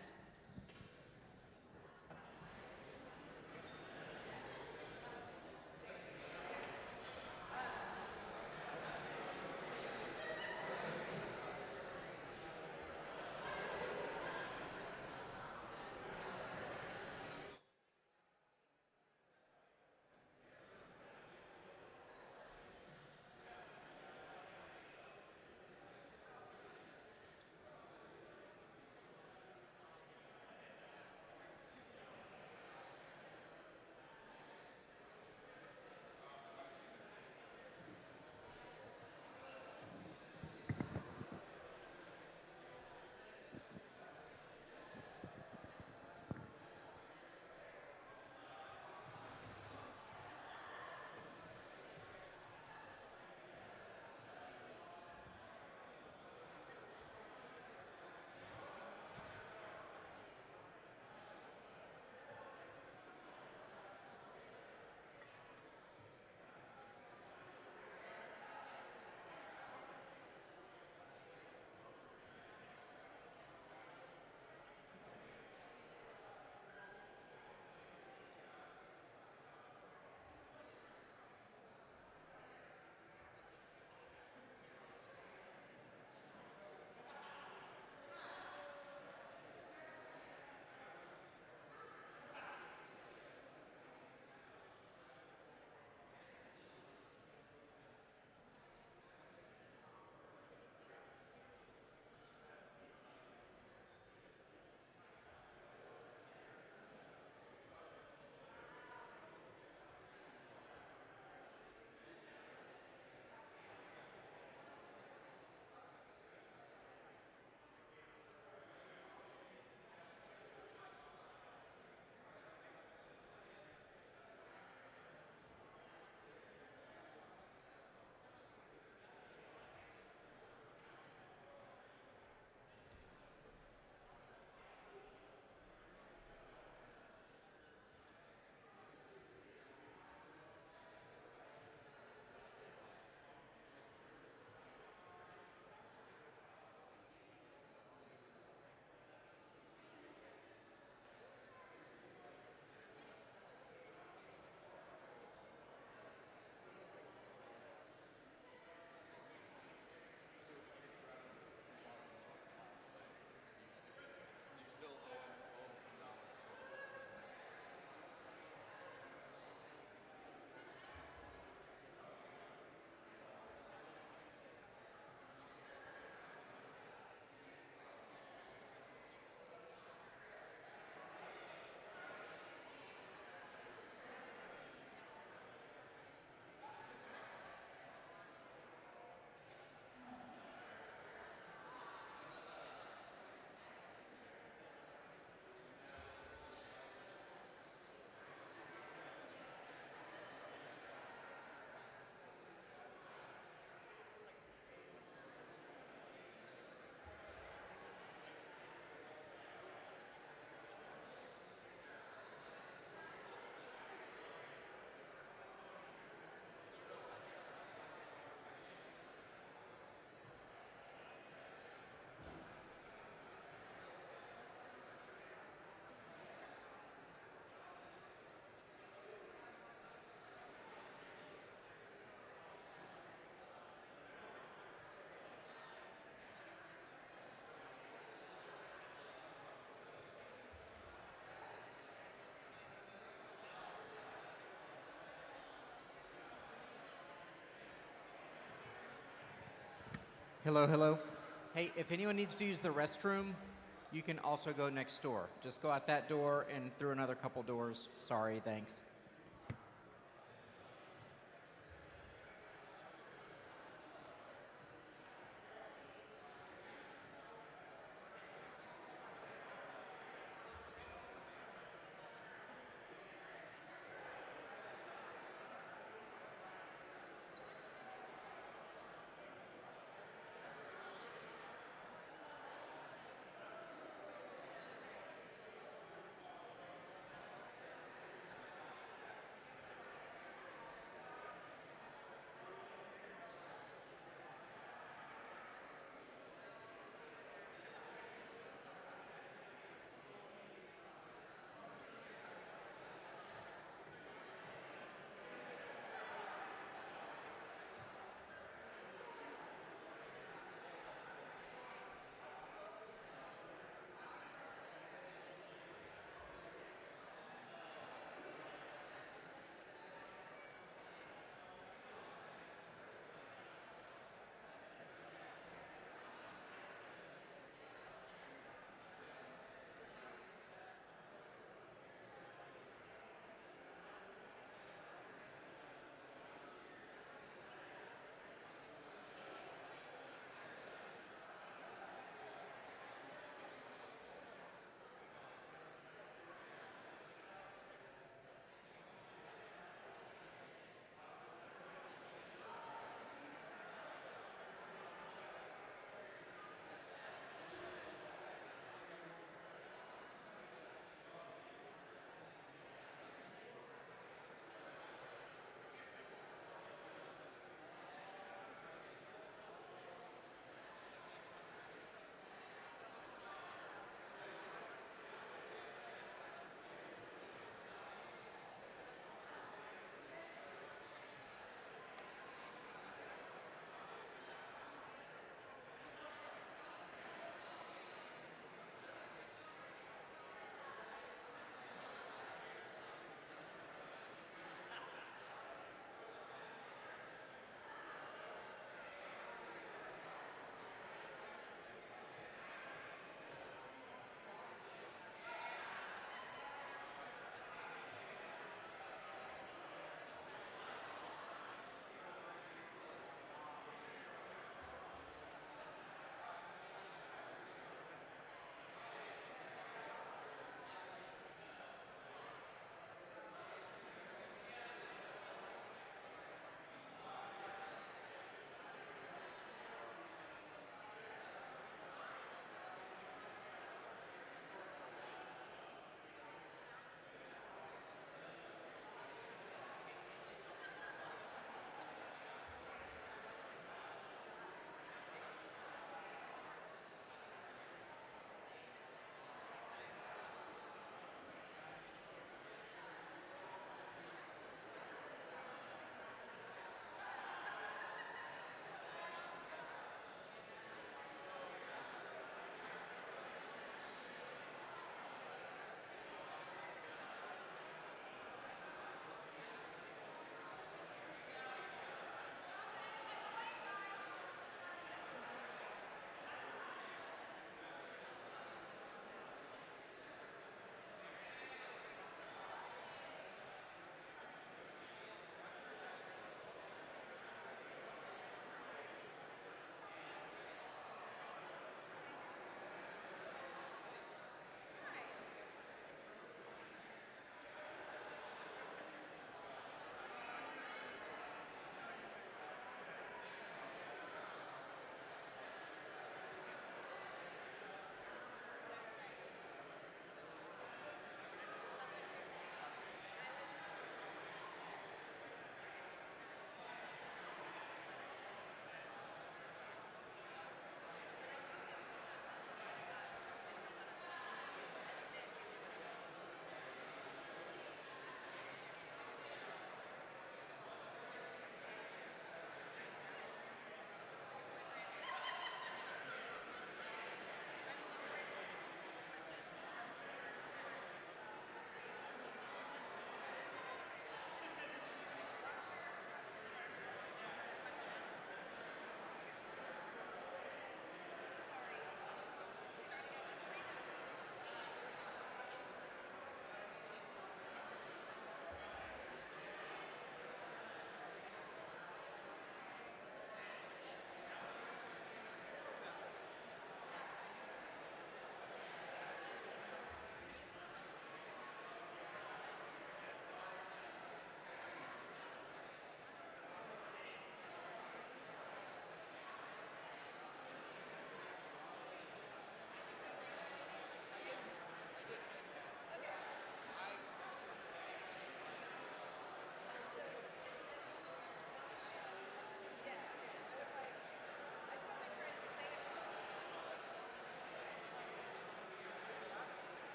Hello, hello. Hey, if anyone needs to use the restroom, you can also go next door. Just go out that door and through another couple doors. Sorry, thanks.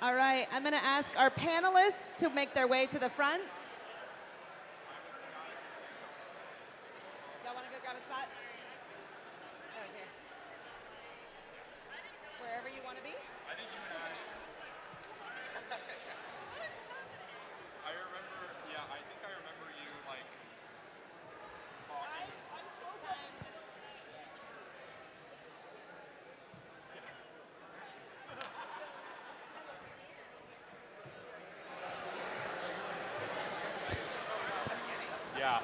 All right, I'm going to ask our panelists to make their way to the front. Y'all want to go grab a spot? Oh, here. Wherever you want to be? I think you and I think I remember you, like, talking. Yeah.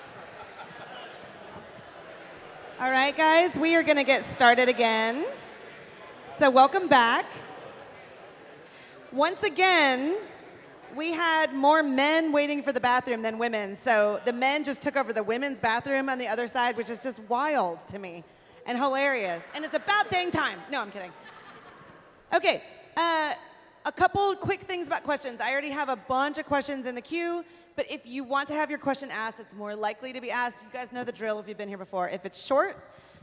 All right, guys, we are going to get started again. So welcome back. Once again, we had more men waiting for the bathroom than women. So the men just took over the women's bathroom on the other side, which is just wild to me and hilarious. And it's about dang time. No, I'm kidding. Okay, a couple quick things about questions. I already have a bunch of questions in the queue, but if you want to have your question asked, it's more likely to be asked. You guys know the drill if you've been here before. If it's short,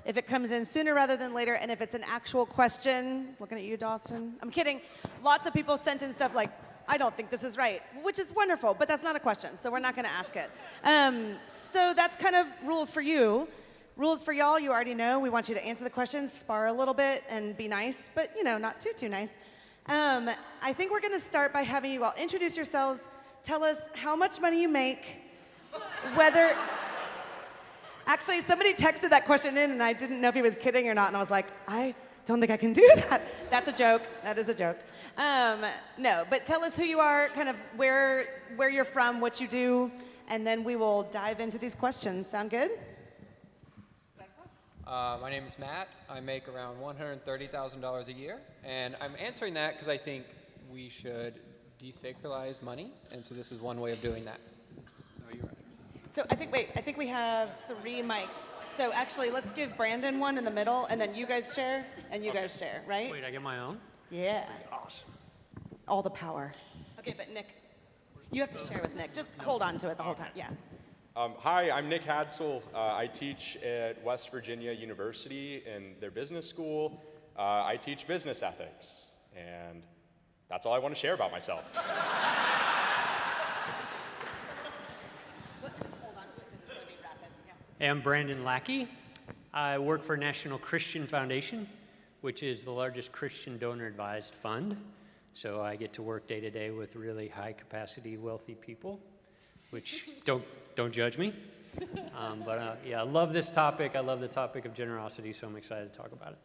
if it comes in sooner rather than later, and if it's an actual question, looking at you, Dawson. I'm kidding. Lots of people sent in stuff like, I don't think this is right, which is wonderful, but that's not a question, so we're not going to ask it. So that's kind of rules for you. Rules for y'all, you already know. We want you to answer the questions, spar a little bit, and be nice, but, you know, not too nice. I think we're going to start by having you all introduce yourselves, tell us how much money you make, whether... Actually, somebody texted that question in, and I didn't know if he was kidding or not, and I was like, I don't think I can do that. That's a joke. That is a joke. No, but tell us who you are, kind of where you're from, what you do, and then we will dive into these questions. Sound good? My name is Matt. I make around $130,000 a year, and I'm answering that because I think we should desacralize money, and so this is one way of doing that. No, you're right. So I think we have 3 mics. So actually, let's give Brandon one in the middle, and then you guys share, and you guys share, right? Wait, I get my own? Yeah. Awesome. All the power. Okay, but Nick, you have to share with Nick. Just hold on to it the whole time. Yeah. Hi, I'm Nick Hadsel. I teach at West Virginia University in their business school. I teach business ethics, and that's all I want to share about myself. Hey, I'm Brandon Lackey. I work for National Christian Foundation, which is the largest Christian donor-advised fund. So I get to work day to day with really high-capacity, wealthy people, which don't judge me. Yeah, I love this topic. I love the topic of generosity, so I'm excited to talk about it.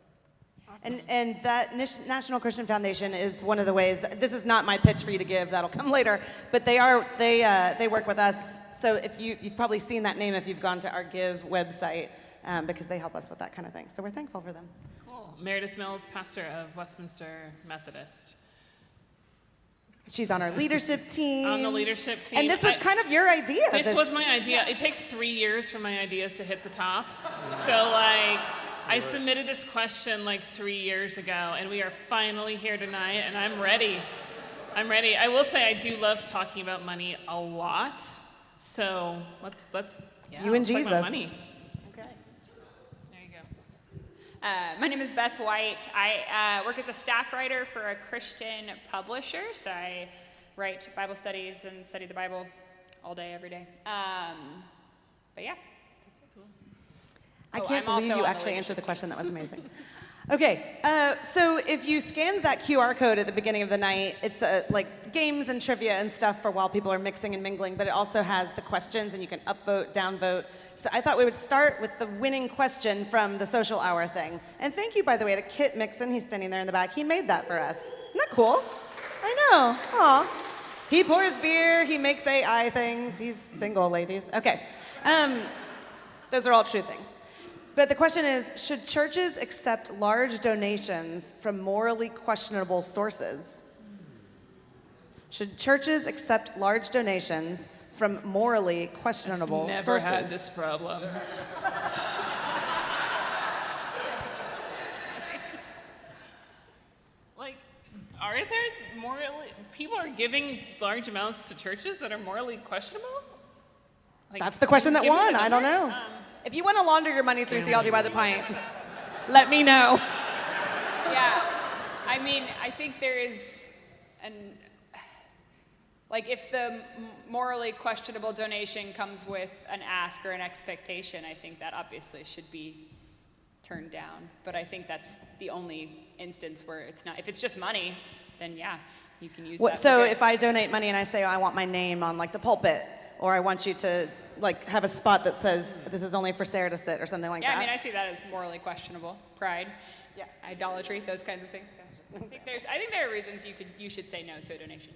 Awesome. And that National Christian Foundation is one of the ways. This is not my pitch for you to give. That'll come later. But they work with us. So if you've probably seen that name if you've gone to our Give website because they help us with that kind of thing. So we're thankful for them. Cool. Meredith Mills, pastor of Westminster Methodist. She's on our leadership team. On the leadership team. And this was kind of your idea. This was my idea. It takes 3 years for my ideas to hit the top. So I submitted this question 3 years ago, and we are finally here tonight, and I'm ready. I will say I do love talking about money a lot. So let's you and let's talk Jesus. about money. Okay. There you go. My name is Beth White. I work as a staff writer for a Christian publisher, so I write Bible studies and study the Bible all day, every day. But yeah, that's it. Cool. I can't believe you actually answered the question. That was amazing. Okay, so if you scanned that QR code at the beginning of the night, it's like games and trivia and stuff for while people are mixing and mingling, but it also has the questions and you can upvote, downvote. So I thought we would start with the winning question from the social hour thing. And thank you, by the way, to Kit Mixon. He's standing there in the back. He made that for us. Isn't that cool? I know. Aw. He pours beer. He makes AI things. He's single, ladies. Okay. Those are all true things. But the question is, should churches accept large donations from morally questionable sources? Should churches accept large donations from morally questionable Never sources? had this problem. Are there morally, people are giving large amounts to churches that are morally questionable? That's the question that give me the won. I don't number. know. If you want to launder your money through Theology by the Pint, let me know. Yeah, I mean, I think there is Like if the morally questionable donation comes with an ask or an expectation, I think that obviously should be turned down. But I think that's the only instance where it's not. If it's just money, then yeah, you can use that. So if I donate money and I say, oh, I want my name on like the pulpit, or I want you to like have a spot that says this is only for Sarah to sit or something like that. Yeah, I mean, I see that as morally questionable. Pride, idolatry, those kinds of things. So I think there are reasons you should say no to a donation.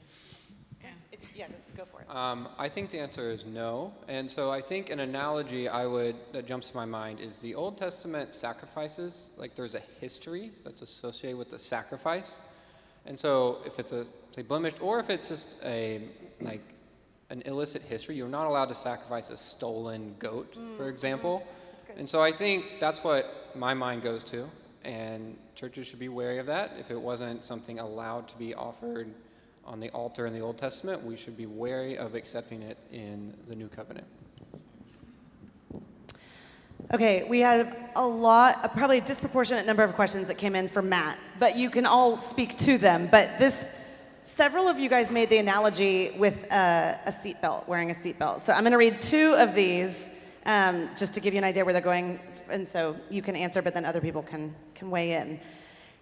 Yeah, just go for it. I think the answer is no. And so I think an analogy that jumps to my mind is the Old Testament sacrifices. Like there's a history that's associated with the sacrifice. And so if it's say blemished, or if it's just an illicit history, you're not allowed to sacrifice a stolen goat, for example. And so I think that's what my mind goes to. And churches should be wary of that. If it wasn't something allowed to be offered on the altar in the Old Testament, we should be wary of accepting it in the New Covenant. Okay, we had probably a disproportionate number of questions that came in from Matt, but you can all speak to them. But several of you guys made the analogy with a seatbelt, wearing a seatbelt. So I'm going to read 2 of these just to give you an idea where they're going, and so you can answer, but then other people can weigh in.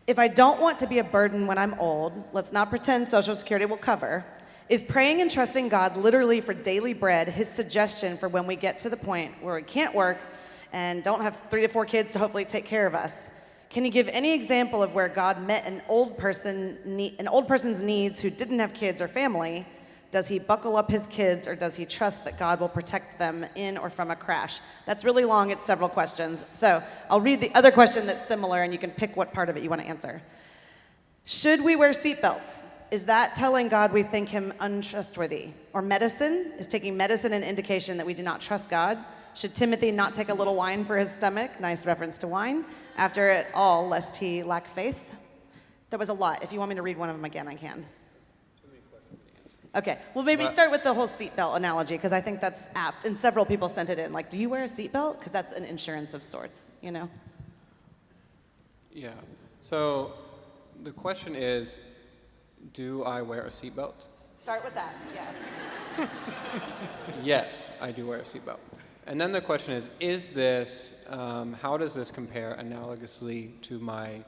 If I don't want to be a burden when I'm old, let's not pretend Social Security will cover. Is praying and trusting God literally for daily bread his suggestion for when we get to the point where we can't work and don't have 3 to 4 kids to hopefully take care of us? Can he give any example of where God met an old person's needs who didn't have kids or family? Does he buckle up his kids, or does he trust that God will protect them in or from a crash? That's really long. It's several questions. So I'll read the other question that's similar, and you can pick what part of it you want to answer. Should we wear seatbelts? Is that telling God we think him untrustworthy? Or medicine? Is taking medicine an indication that we do not trust God? Should Timothy not take a little wine for his stomach? Nice reference to wine. After it all, lest he lack faith. That was a lot. If you want me to read one of them again, I can. Okay, well maybe start with the whole seatbelt analogy, because I think that's apt. And several people sent it in, like, do you wear a seatbelt? Because that's an insurance of sorts, you know? Yeah. So the question is, do I wear a seatbelt? Start with that, yeah. Yes, I do wear a seatbelt. And then the question is this, how does this compare analogously to my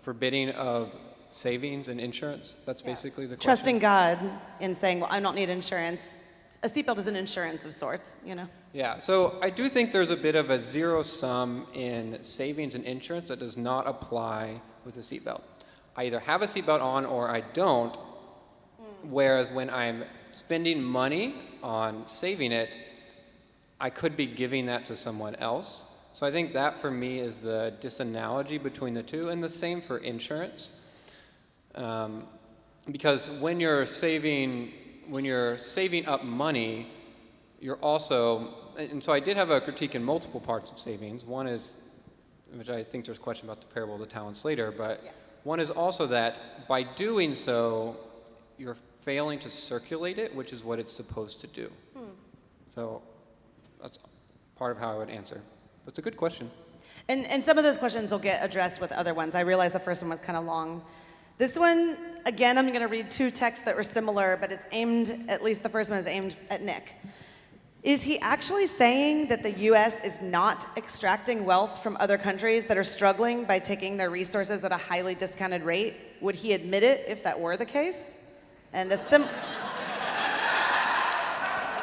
forbidding of savings and insurance? That's basically the question. Trusting God in saying, well, I don't need insurance. A seatbelt is an insurance of sorts, you know? Yeah, so I do think there's a bit of a zero sum in savings and insurance that does not apply with a seatbelt. I either have a seatbelt on or I don't, whereas when I'm spending money on saving it, I could be giving that to someone else. So I think that for me is the disanalogy between the two, and the same for insurance. Because when you're saving up money, you're also, and so I did have a critique in multiple parts of savings. One is, which I think there's a question about the parable of the talents later, but one is also that by doing so, you're failing to circulate it, which is what it's supposed to do. So that's part of how I would answer. But it's a good question. And some of those questions will get addressed with other ones. I realize the first one was kind of long. This one, again, I'm going to read 2 texts that were similar, but it's aimed, at least the first one is aimed at Nick. Is he actually saying that the U.S. is not extracting wealth from other countries that are struggling by taking their resources at a highly discounted rate? Would he admit it if that were the case? And the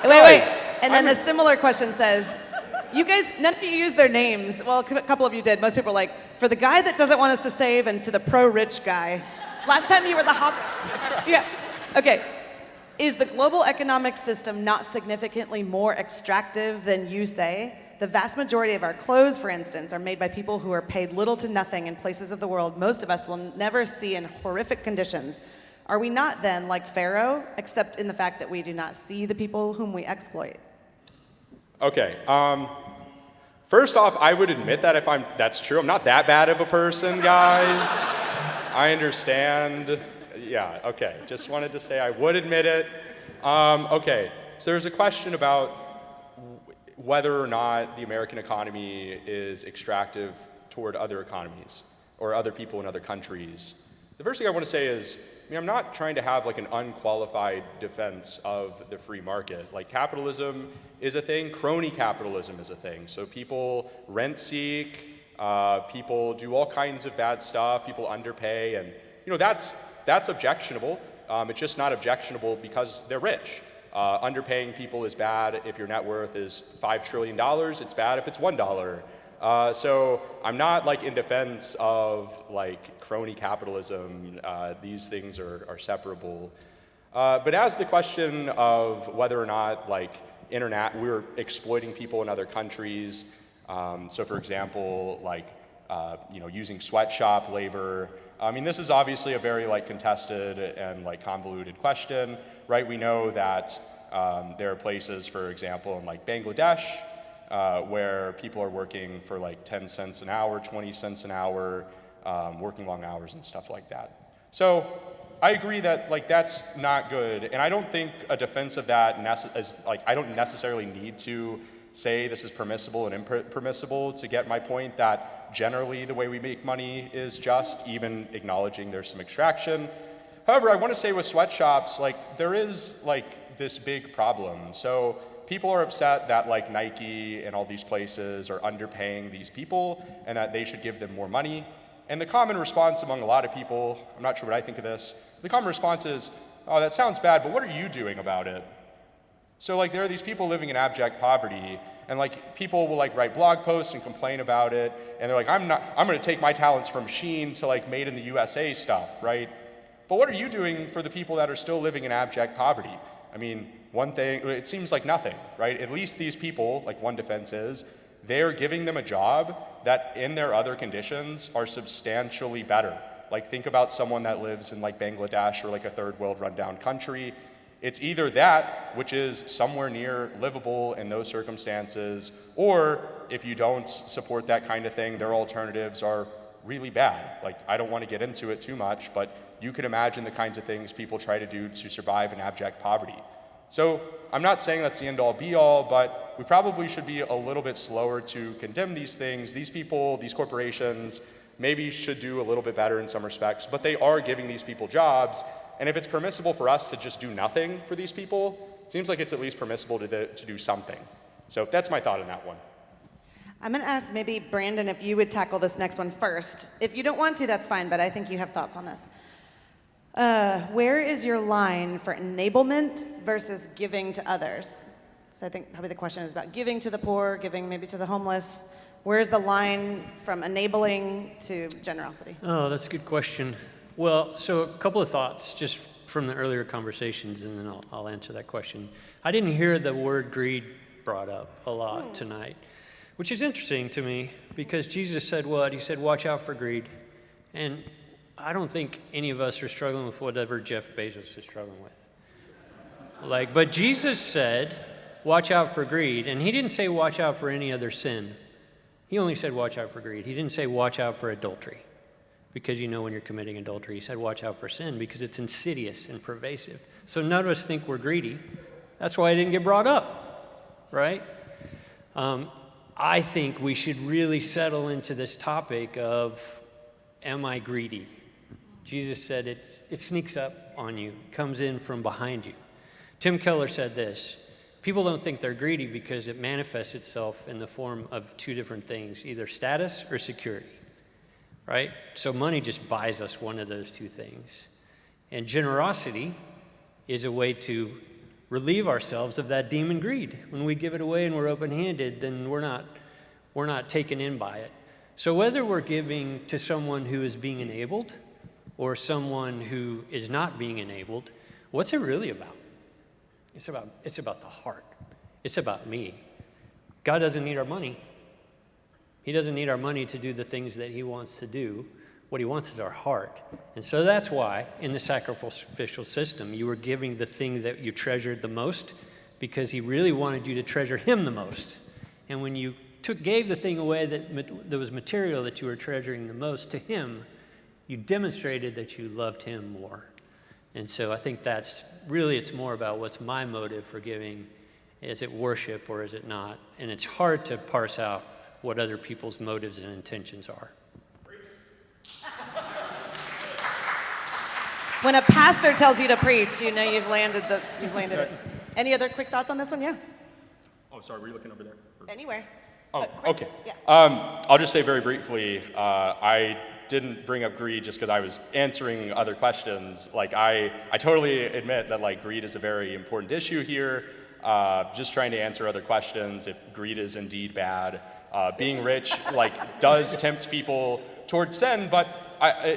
wait. And then the similar question says, you guys, none of you used their names. Well, a couple of you did. Most people are like, for the guy that doesn't want us to save and to the pro-rich guy. Last time you were the hop. That's right. Yeah. Okay. Is the global economic system not significantly more extractive than you say? The vast majority of our clothes, for instance, are made by people who are paid little to nothing in places of the world most of us will never see in horrific conditions. Are we not then like Pharaoh, except in the fact that we do not see the people whom we exploit? Okay. First off, I would admit that that's true. I'm not that bad of a person, guys. I understand. Yeah, okay. Just wanted to say I would admit it. Okay, so there's a question about whether or not the American economy is extractive toward other economies or other people in other countries. The first thing I want to say is, I'm not trying to have like an unqualified defense of the free market. Like capitalism is a thing, crony capitalism is a thing. So people rent seek, people do all kinds of bad stuff, people underpay, and that's objectionable. It's just not objectionable because they're rich. Underpaying people is bad if your net worth is $5 trillion. It's bad if it's $1. So I'm not like in defense of like crony capitalism. These things are separable. But as the question of whether or not like we're exploiting people in other countries. So for example, like using sweatshop labor. This is obviously a very like contested and like convoluted question, right? We know that there are places, for example, in like Bangladesh, where people are working for like 10 cents an hour, 20 cents an hour, working long hours and stuff like that. So I agree that like that's not good, and I don't think a defense of that I don't necessarily need to say this is permissible and impermissible to get my point that generally the way we make money is just, even acknowledging there's some extraction. However, I want to say with sweatshops, like there is like this big problem. So people are upset that like Nike and all these places are underpaying these people and that they should give them more money. And the common response among a lot of people, I'm not sure what I think of this, the common response is, oh, that sounds bad, but what are you doing about it? So like there are these people living in abject poverty, and like people will like write blog posts and complain about it, and they're like, I'm gonna take my talents from Shein to like made in the USA stuff, right? But what are you doing for the people that are still living in abject poverty? One thing, it seems like nothing, right? At least these people, like one defense is, they're giving them a job that in their other conditions are substantially better. Like think about someone that lives in like Bangladesh or like a third world rundown country. It's either that, which is somewhere near livable in those circumstances, or if you don't support that kind of thing, their alternatives are really bad. Like I don't want to get into it too much, but you can imagine the kinds of things people try to do to survive in abject poverty. So I'm not saying that's the end all be all, but we probably should be a little bit slower to condemn these things. These people, these corporations, maybe should do a little bit better in some respects, but they are giving these people jobs. And if it's permissible for us to just do nothing for these people, it seems like it's at least permissible to do something. So that's my thought on that one. I'm gonna ask maybe Brandon if you would tackle this next one first. If you don't want to, that's fine, but I think you have thoughts on this. Where is your line for enablement versus giving to others? So I think probably the question is about giving to the poor, giving maybe to the homeless. Where's the line from enabling to generosity? Oh, that's a good question. Well, so a couple of thoughts just from the earlier conversations, and then I'll answer that question. I didn't hear the word greed brought up a lot tonight, which is interesting to me because Jesus said what? He said, watch out for greed. And I don't think any of us are struggling with whatever Jeff Bezos is struggling with. But Jesus said, watch out for greed. And he didn't say watch out for any other sin. He only said watch out for greed. He didn't say watch out for adultery, because you know when you're committing adultery. He said watch out for sin because it's insidious and pervasive. So none of us think we're greedy. That's why it didn't get brought up, right? I think we should really settle into this topic of, am I greedy? Jesus said it sneaks up on you, comes in from behind you. Tim Keller said this, people don't think they're greedy because it manifests itself in the form of two different things, either status or security, right? So money just buys us one of those two things. And generosity is a way to relieve ourselves of that demon greed. When we give it away and we're open-handed, then we're not taken in by it. So whether we're giving to someone who is being enabled or someone who is not being enabled, what's it really about? It's about the heart. It's about me. God doesn't need our money. He doesn't need our money to do the things that he wants to do. What he wants is our heart. And so that's why in the sacrificial system, you were giving the thing that you treasured the most because he really wanted you to treasure him the most. And when you gave the thing away that was material that you were treasuring the most to him, you demonstrated that you loved him more. And so I think that's really, it's more about what's my motive for giving. Is it worship or is it not? And it's hard to parse out what other people's motives and intentions are. When a pastor tells you to preach, you know you've landed it. Any other quick thoughts on this one? Yeah. Oh, sorry, were you looking over there? Anywhere. Oh, But quick. okay. Yeah. I'll just say very briefly, I didn't bring up greed just because I was answering other questions. Like, I totally admit that, like, greed is a very important issue here. Just trying to answer other questions, if greed is indeed bad. Being rich, like, does tempt people towards sin, but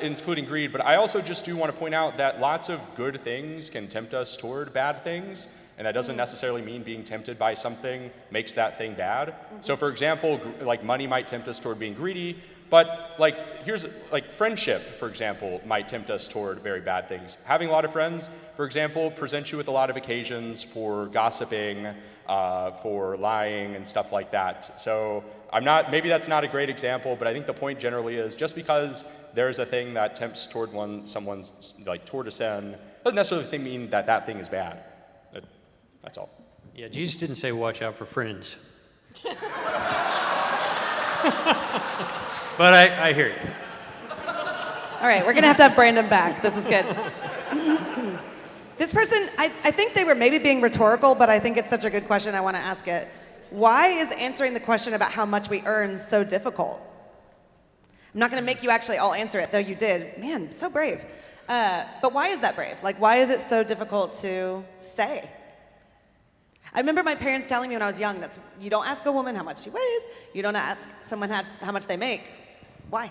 including greed. But I also just do want to point out that lots of good things can tempt us toward bad things. And that doesn't necessarily mean being tempted by something makes that thing bad. So for example, like money might tempt us toward being greedy, but like here's like friendship, for example, might tempt us toward very bad things. Having a lot of friends, for example, presents you with a lot of occasions for gossiping, for lying and stuff like that. So maybe that's not a great example, but I think the point generally is just because there's a thing that tempts toward someone's like toward a sin, doesn't necessarily mean that that thing is bad. That's all. Yeah, Jesus didn't say watch out for friends. But I hear you. All right, we're going to have Brandon back. This is good. This person, I think they were maybe being rhetorical, but I think it's such a good question, I want to ask it. Why is answering the question about how much we earn so difficult? I'm not going to make you actually all answer it, though you did. Man, so brave. But why is that brave? Like, why is it so difficult to say? I remember my parents telling me when I was young that you don't ask a woman how much she weighs, you don't ask someone how much they make. Why?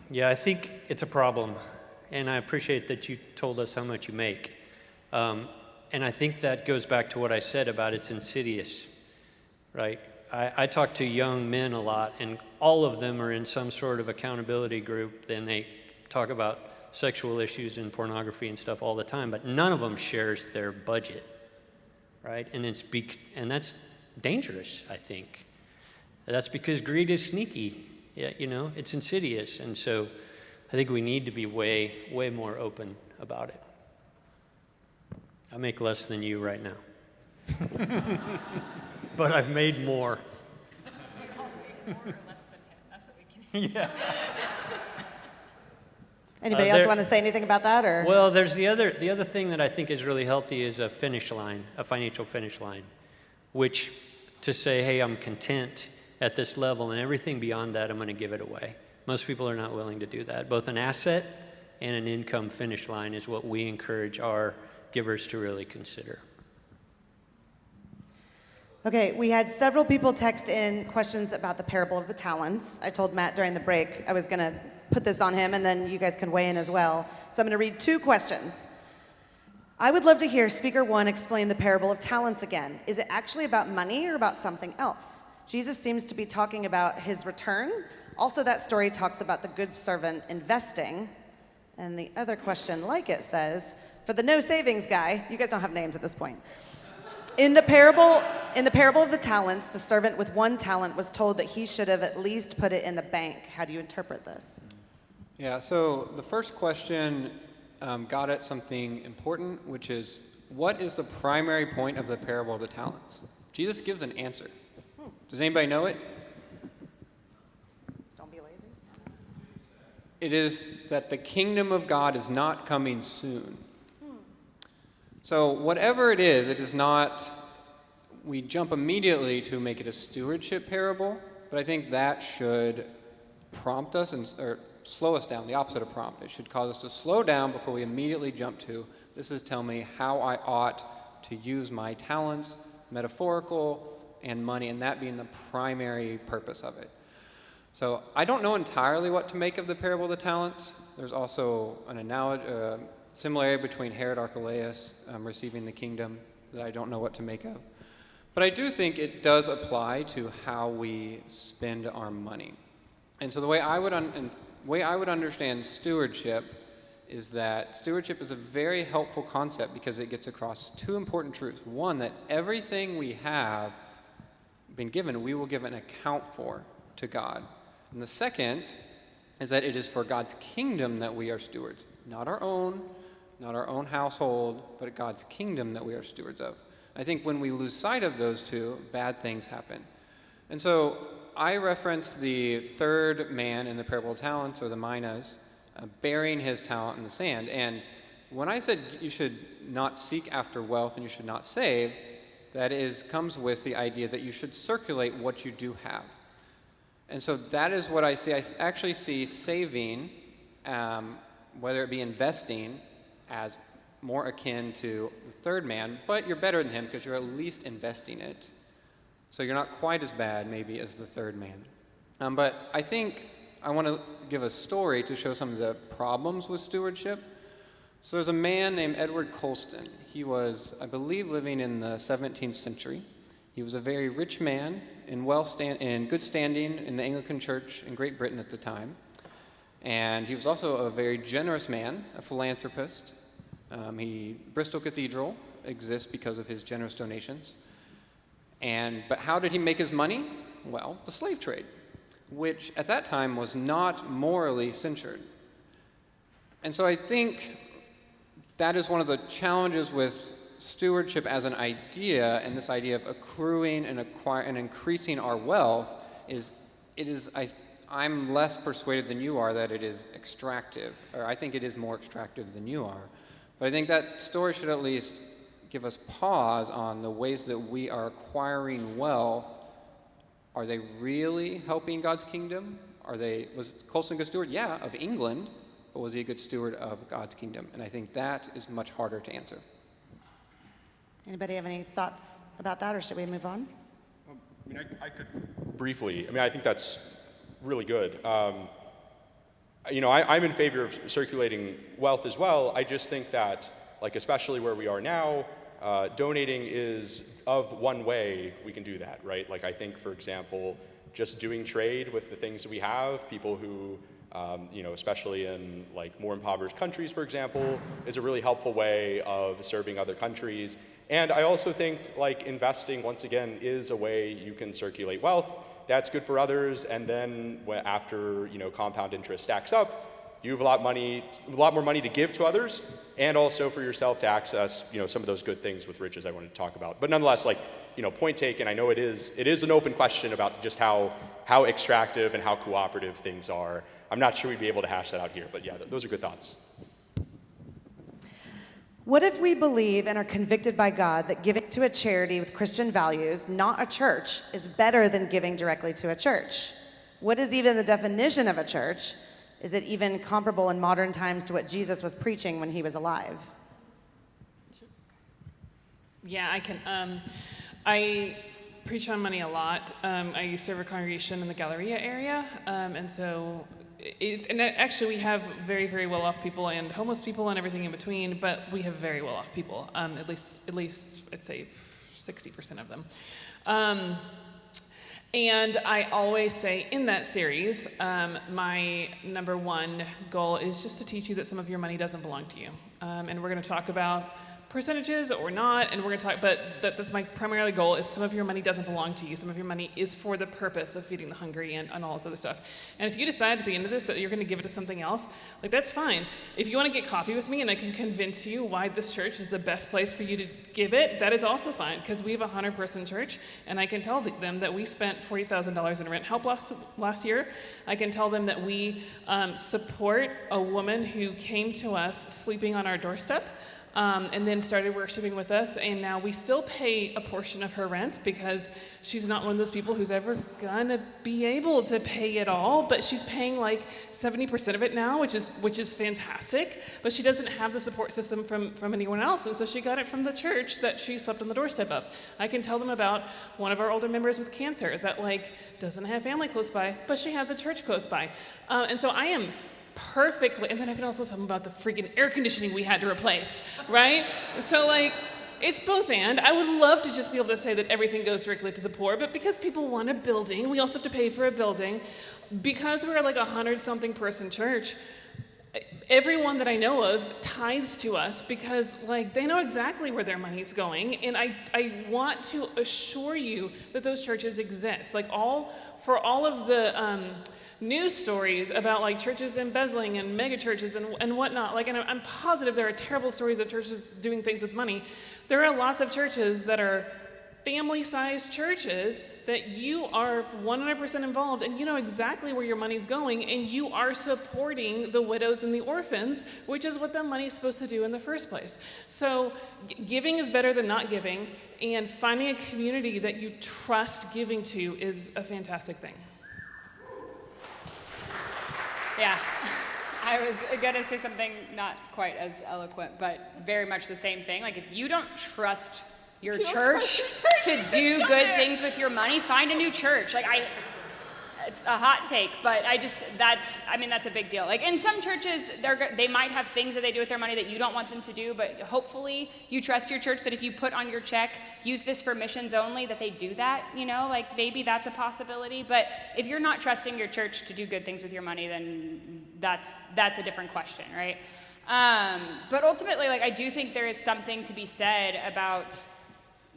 Yeah, I think it's a problem, and I appreciate that you told us how much you make. And I think that goes back to what I said about it's insidious, right? I talk to young men a lot, and all of them are in some sort of accountability group, and they talk about sexual issues and pornography and stuff all the time, but none of them shares their budget. Right? And that's dangerous, I think. That's because greed is sneaky. Yeah, you know, it's insidious. And so I think we need to be way, way more open about it. I make less than you right now. But I've made more. We all make more or less than him. That's what we can Yeah. Anybody else want to say anything about that? Or? Well, there's the other thing that I think is really healthy is a finish line, a financial finish line, which to say, hey, I'm content at this level and everything beyond that, I'm going to give it away. Most people are not willing to do that. Both an asset and an income finish line is what we encourage our givers to really consider. Okay, we had several people text in questions about the parable of the talents. I told Matt during the break I was going to put this on him, and then you guys can weigh in as well. So I'm going to read 2 questions. I would love to hear speaker 1 explain the parable of talents again. Is it actually about money or about something else? Jesus seems to be talking about his return. Also, that story talks about the good servant investing. And the other question, like it says, for the no savings guy, you guys don't have names at this point. In the parable of the talents, the servant with 1 talent was told that he should have at least put it in the bank. How do you interpret this? Yeah, so the first question got at something important, which is, what is the primary point of the parable of the talents? Jesus gives an answer. Does anybody know it? Don't be lazy. It is that the kingdom of God is not coming soon. So whatever it is not, we jump immediately to make it a stewardship parable, but I think that should prompt us or slow us down, the opposite of prompt. It should cause us to slow down before we immediately jump to, this is tell me how I ought to use my talents, metaphorical, and money, and that being the primary purpose of it. So I don't know entirely what to make of the parable of the talents. There's also an analogy, similarity between Herod Archelaus receiving the kingdom that I don't know what to make of. But I do think it does apply to how we spend our money. And so the way I would understand stewardship is that stewardship is a very helpful concept because it gets across 2 important truths. One, that everything we have been given, we will give an account for to God. And the second is that it is for God's kingdom that we are stewards, not our own household, but God's kingdom that we are stewards of. I think when we lose sight of those 2, bad things happen. And so I referenced the 3rd man in the parable of talents, or the minas, burying his talent in the sand. And when I said you should not seek after wealth and you should not save, that comes with the idea that you should circulate what you do have. And so that is what I see. I actually see saving, whether it be investing, as more akin to the third man, but you're better than him because you're at least investing it. So you're not quite as bad, maybe, as the third man. But I think I want to give a story to show some of the problems with stewardship. So there's a man named Edward Colston. He was, I believe, living in the 17th century. He was a very rich man in good standing in the Anglican Church in Great Britain at the time. And he was also a very generous man, a philanthropist. Bristol Cathedral exists because of his generous donations. But how did he make his money? Well, the slave trade, which at that time was not morally censured. And so I think that is one of the challenges with stewardship as an idea, and this idea of accruing and increasing our wealth I'm less persuaded than you are that it is extractive, or I think it is more extractive than you are. But I think that story should at least give us pause on the ways that we are acquiring wealth. Are they really helping God's kingdom? Was Colston a good steward? Yeah, of England, but was he a good steward of God's kingdom? And I think that is much harder to answer. Anybody have any thoughts about that, or should we move on? I could briefly. I think that's really good. I'm in favor of circulating wealth as well. I just think that, especially where we are now, donating is of one way we can do that, right? I think, for example, just doing trade with the things that we have, people who, especially in more impoverished countries, for example, is a really helpful way of serving other countries. And I also think investing, once again, is a way you can circulate wealth. That's good for others, and then after compound interest stacks up, you have a lot more money to give to others, and also for yourself to access some of those good things with riches I wanted to talk about. But nonetheless, point taken. I know it is an open question about just how extractive and how cooperative things are. I'm not sure we'd be able to hash that out here, but yeah, those are good thoughts. What if we believe and are convicted by God that giving to a charity with Christian values, not a church, is better than giving directly to a church? What is even the definition of a church? Is it even comparable in modern times to what Jesus was preaching when he was alive? Yeah, I can. I preach on money a lot. I serve a congregation in the Galleria area, and so actually we have very, very well-off people and homeless people and everything in between, but we have very well-off people. At least I'd say 60% of them. And I always say in that series, my number one goal is just to teach you that some of your money doesn't belong to you. And we're going to talk about percentages or not, and we're going to talk, but that's my primary goal is some of your money doesn't belong to you. Some of your money is for the purpose of feeding the hungry and all this other stuff. And if you decide at the end of this that you're going to give it to something else, that's fine. If you want to get coffee with me and I can convince you why this church is the best place for you to give it, that is also fine, because we have a 100-person church, and I can tell them that we spent $40,000 in rent help last year. I can tell them that we support a woman who came to us sleeping on our doorstep, and then started worshiping with us, and now we still pay a portion of her rent because she's not one of those people who's ever gonna be able to pay it all, but she's paying 70% of it now, which is fantastic, but she doesn't have the support system from anyone else, and so she got it from the church that she slept on the doorstep of. I can tell them about one of our older members with cancer that doesn't have family close by, but she has a church close by, and so I am perfectly, and then I can also tell them about the freaking air conditioning we had to replace, right? So it's both and. I would love to just be able to say that everything goes directly to the poor, but because people want a building, we also have to pay for a building. Because we're 100-something person church, everyone that I know of tithes to us because they know exactly where their money's going, and I want to assure you that those churches exist. For all of the news stories about churches embezzling and mega churches and whatnot, and I'm positive there are terrible stories of churches doing things with money. There are lots of churches that are family-sized churches that you are 100% involved and you know exactly where your money's going and you are supporting the widows and the orphans, which is what the money's supposed to do in the first place. So giving is better than not giving, and finding a community that you trust giving to is a fantastic thing. Yeah. I was going to say something not quite as eloquent, but very much the same thing. Like, if you don't trust your church to do good things with your money, find a new church. Like, it's a hot take, but that's a big deal. Like, in some churches, they might have things that they do with their money that you don't want them to do, but hopefully you trust your church that if you put on your check, use this for missions only, that they do that, like maybe that's a possibility. But if you're not trusting your church to do good things with your money, then that's a different question, right? But ultimately, like, I do think there is something to be said about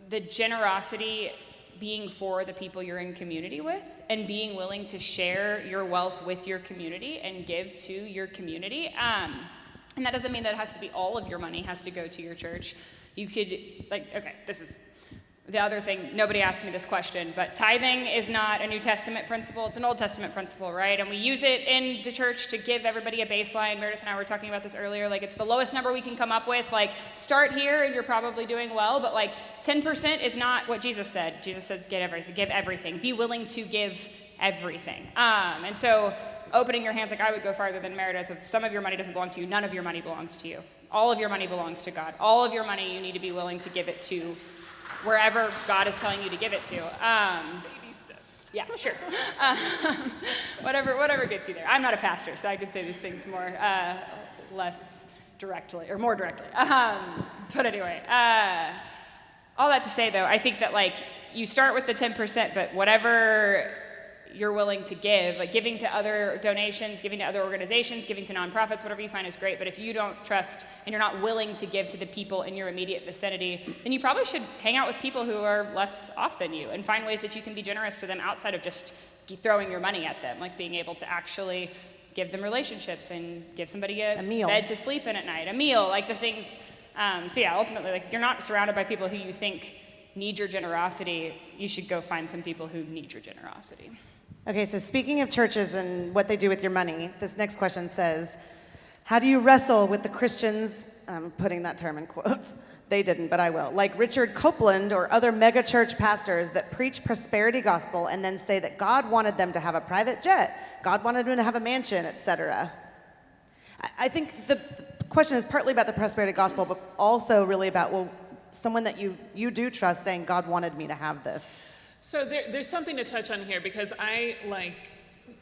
the generosity being for the people you're in community with and being willing to share your wealth with your community and give to your community. And that doesn't mean that it has to be all of your money has to go to your church. You could, this is the other thing, nobody asked me this question, but tithing is not a New Testament principle, it's an Old Testament principle, right? And we use it in the church to give everybody a baseline. Meredith and I were talking about this earlier, like it's the lowest number we can come up with. Like, start here and you're probably doing well, but like 10% is not what Jesus said. Jesus said, give everything. Be willing to give everything. And so opening your hands, like I would go farther than Meredith. If some of your money doesn't belong to you, none of your money belongs to you. All of your money belongs to God. All of your money, you need to be willing to give it to wherever God is telling you to give it to. Baby steps. Yeah, sure. Whatever gets you there. I'm not a pastor, so I can say these things less directly, or more directly. But anyway, all that to say, though, I think that, like, you start with the 10%, but whatever you're willing to give, like giving to other donations, giving to other organizations, giving to nonprofits, whatever you find is great. But if you don't trust and you're not willing to give to the people in your immediate vicinity, then you probably should hang out with people who are less off than you and find ways that you can be generous to them outside of just throwing your money at them, like being able to actually give them relationships and give somebody a meal, bed to sleep in at night, a meal, like the things. So yeah, ultimately, like, you're not surrounded by people who you think need your generosity. You should go find some people who need your generosity. Okay, so speaking of churches and what they do with your money, this next question says, how do you wrestle with the Christians, I'm putting that term in quotes, they didn't, but I will, like Richard Copeland or other mega church pastors that preach prosperity gospel and then say that God wanted them to have a private jet, God wanted them to have a mansion, etc. I think the question is partly about the prosperity gospel, but also really about, well, someone that you do trust saying, God wanted me to have this. So there's something to touch on here, because I, like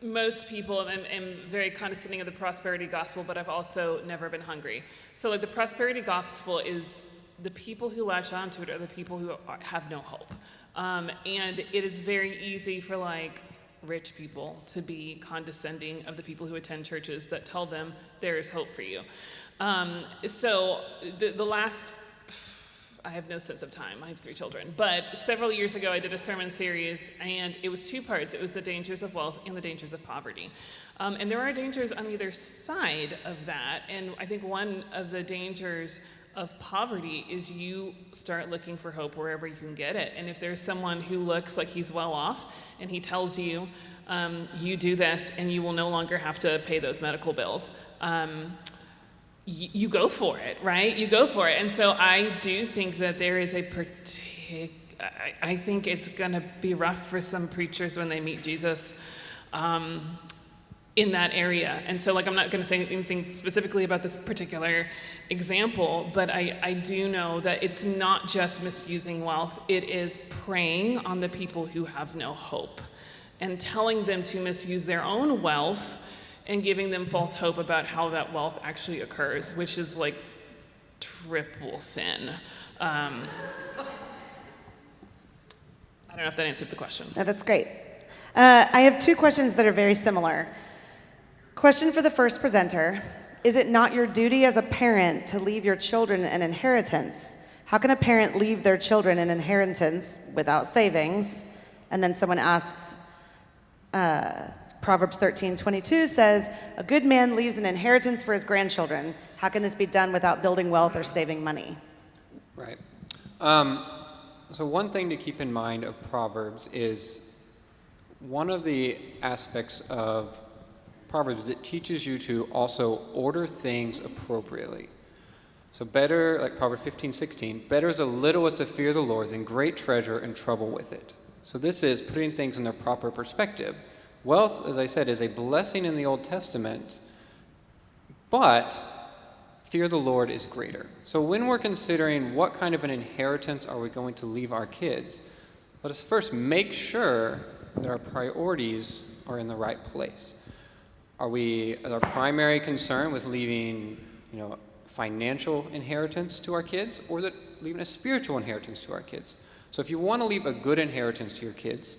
most people, am very condescending of the prosperity gospel, but I've also never been hungry. So like the prosperity gospel is the people who latch onto it are the people who have no hope. And it is very easy for like rich people to be condescending of the people who attend churches that tell them there is hope for you. So the last, I have no sense of time, I have 3 children, but several years ago I did a sermon series and it was 2 parts. It was the dangers of wealth and the dangers of poverty. And there are dangers on either side of that, and I think one of the dangers of poverty is you start looking for hope wherever you can get it. And if there's someone who looks like he's well off and he tells you, you do this and you will no longer have to pay those medical bills, you go for it, right? You go for it. And so I do think that there is I think it's gonna be rough for some preachers when they meet Jesus in that area. And so like, I'm not gonna say anything specifically about this particular example, but I do know that it's not just misusing wealth, it is preying on the people who have no hope and telling them to misuse their own wealth and giving them false hope about how that wealth actually occurs, which is like triple sin. I don't know if that answered the question. No, that's great. I have 2 questions that are very similar. Question for the first presenter: is it not your duty as a parent to leave your children an inheritance? How can a parent leave their children an inheritance without savings? And then someone asks, Proverbs 13:22 says, a good man leaves an inheritance for his grandchildren. How can this be done without building wealth or saving money? Right. So one thing to keep in mind of Proverbs is one of the aspects of Proverbs, it teaches you to also order things appropriately. So better, like Proverbs 15:16, better is a little with the fear of the Lord than great treasure and trouble with it. So this is putting things in their proper perspective. Wealth, as I said, is a blessing in the Old Testament, but fear of the Lord is greater. So when we're considering what kind of an inheritance are we going to leave our kids, let us first make sure that our priorities are in the right place. Is our primary concern with leaving, financial inheritance to our kids, or is it leaving a spiritual inheritance to our kids? So if you want to leave a good inheritance to your kids,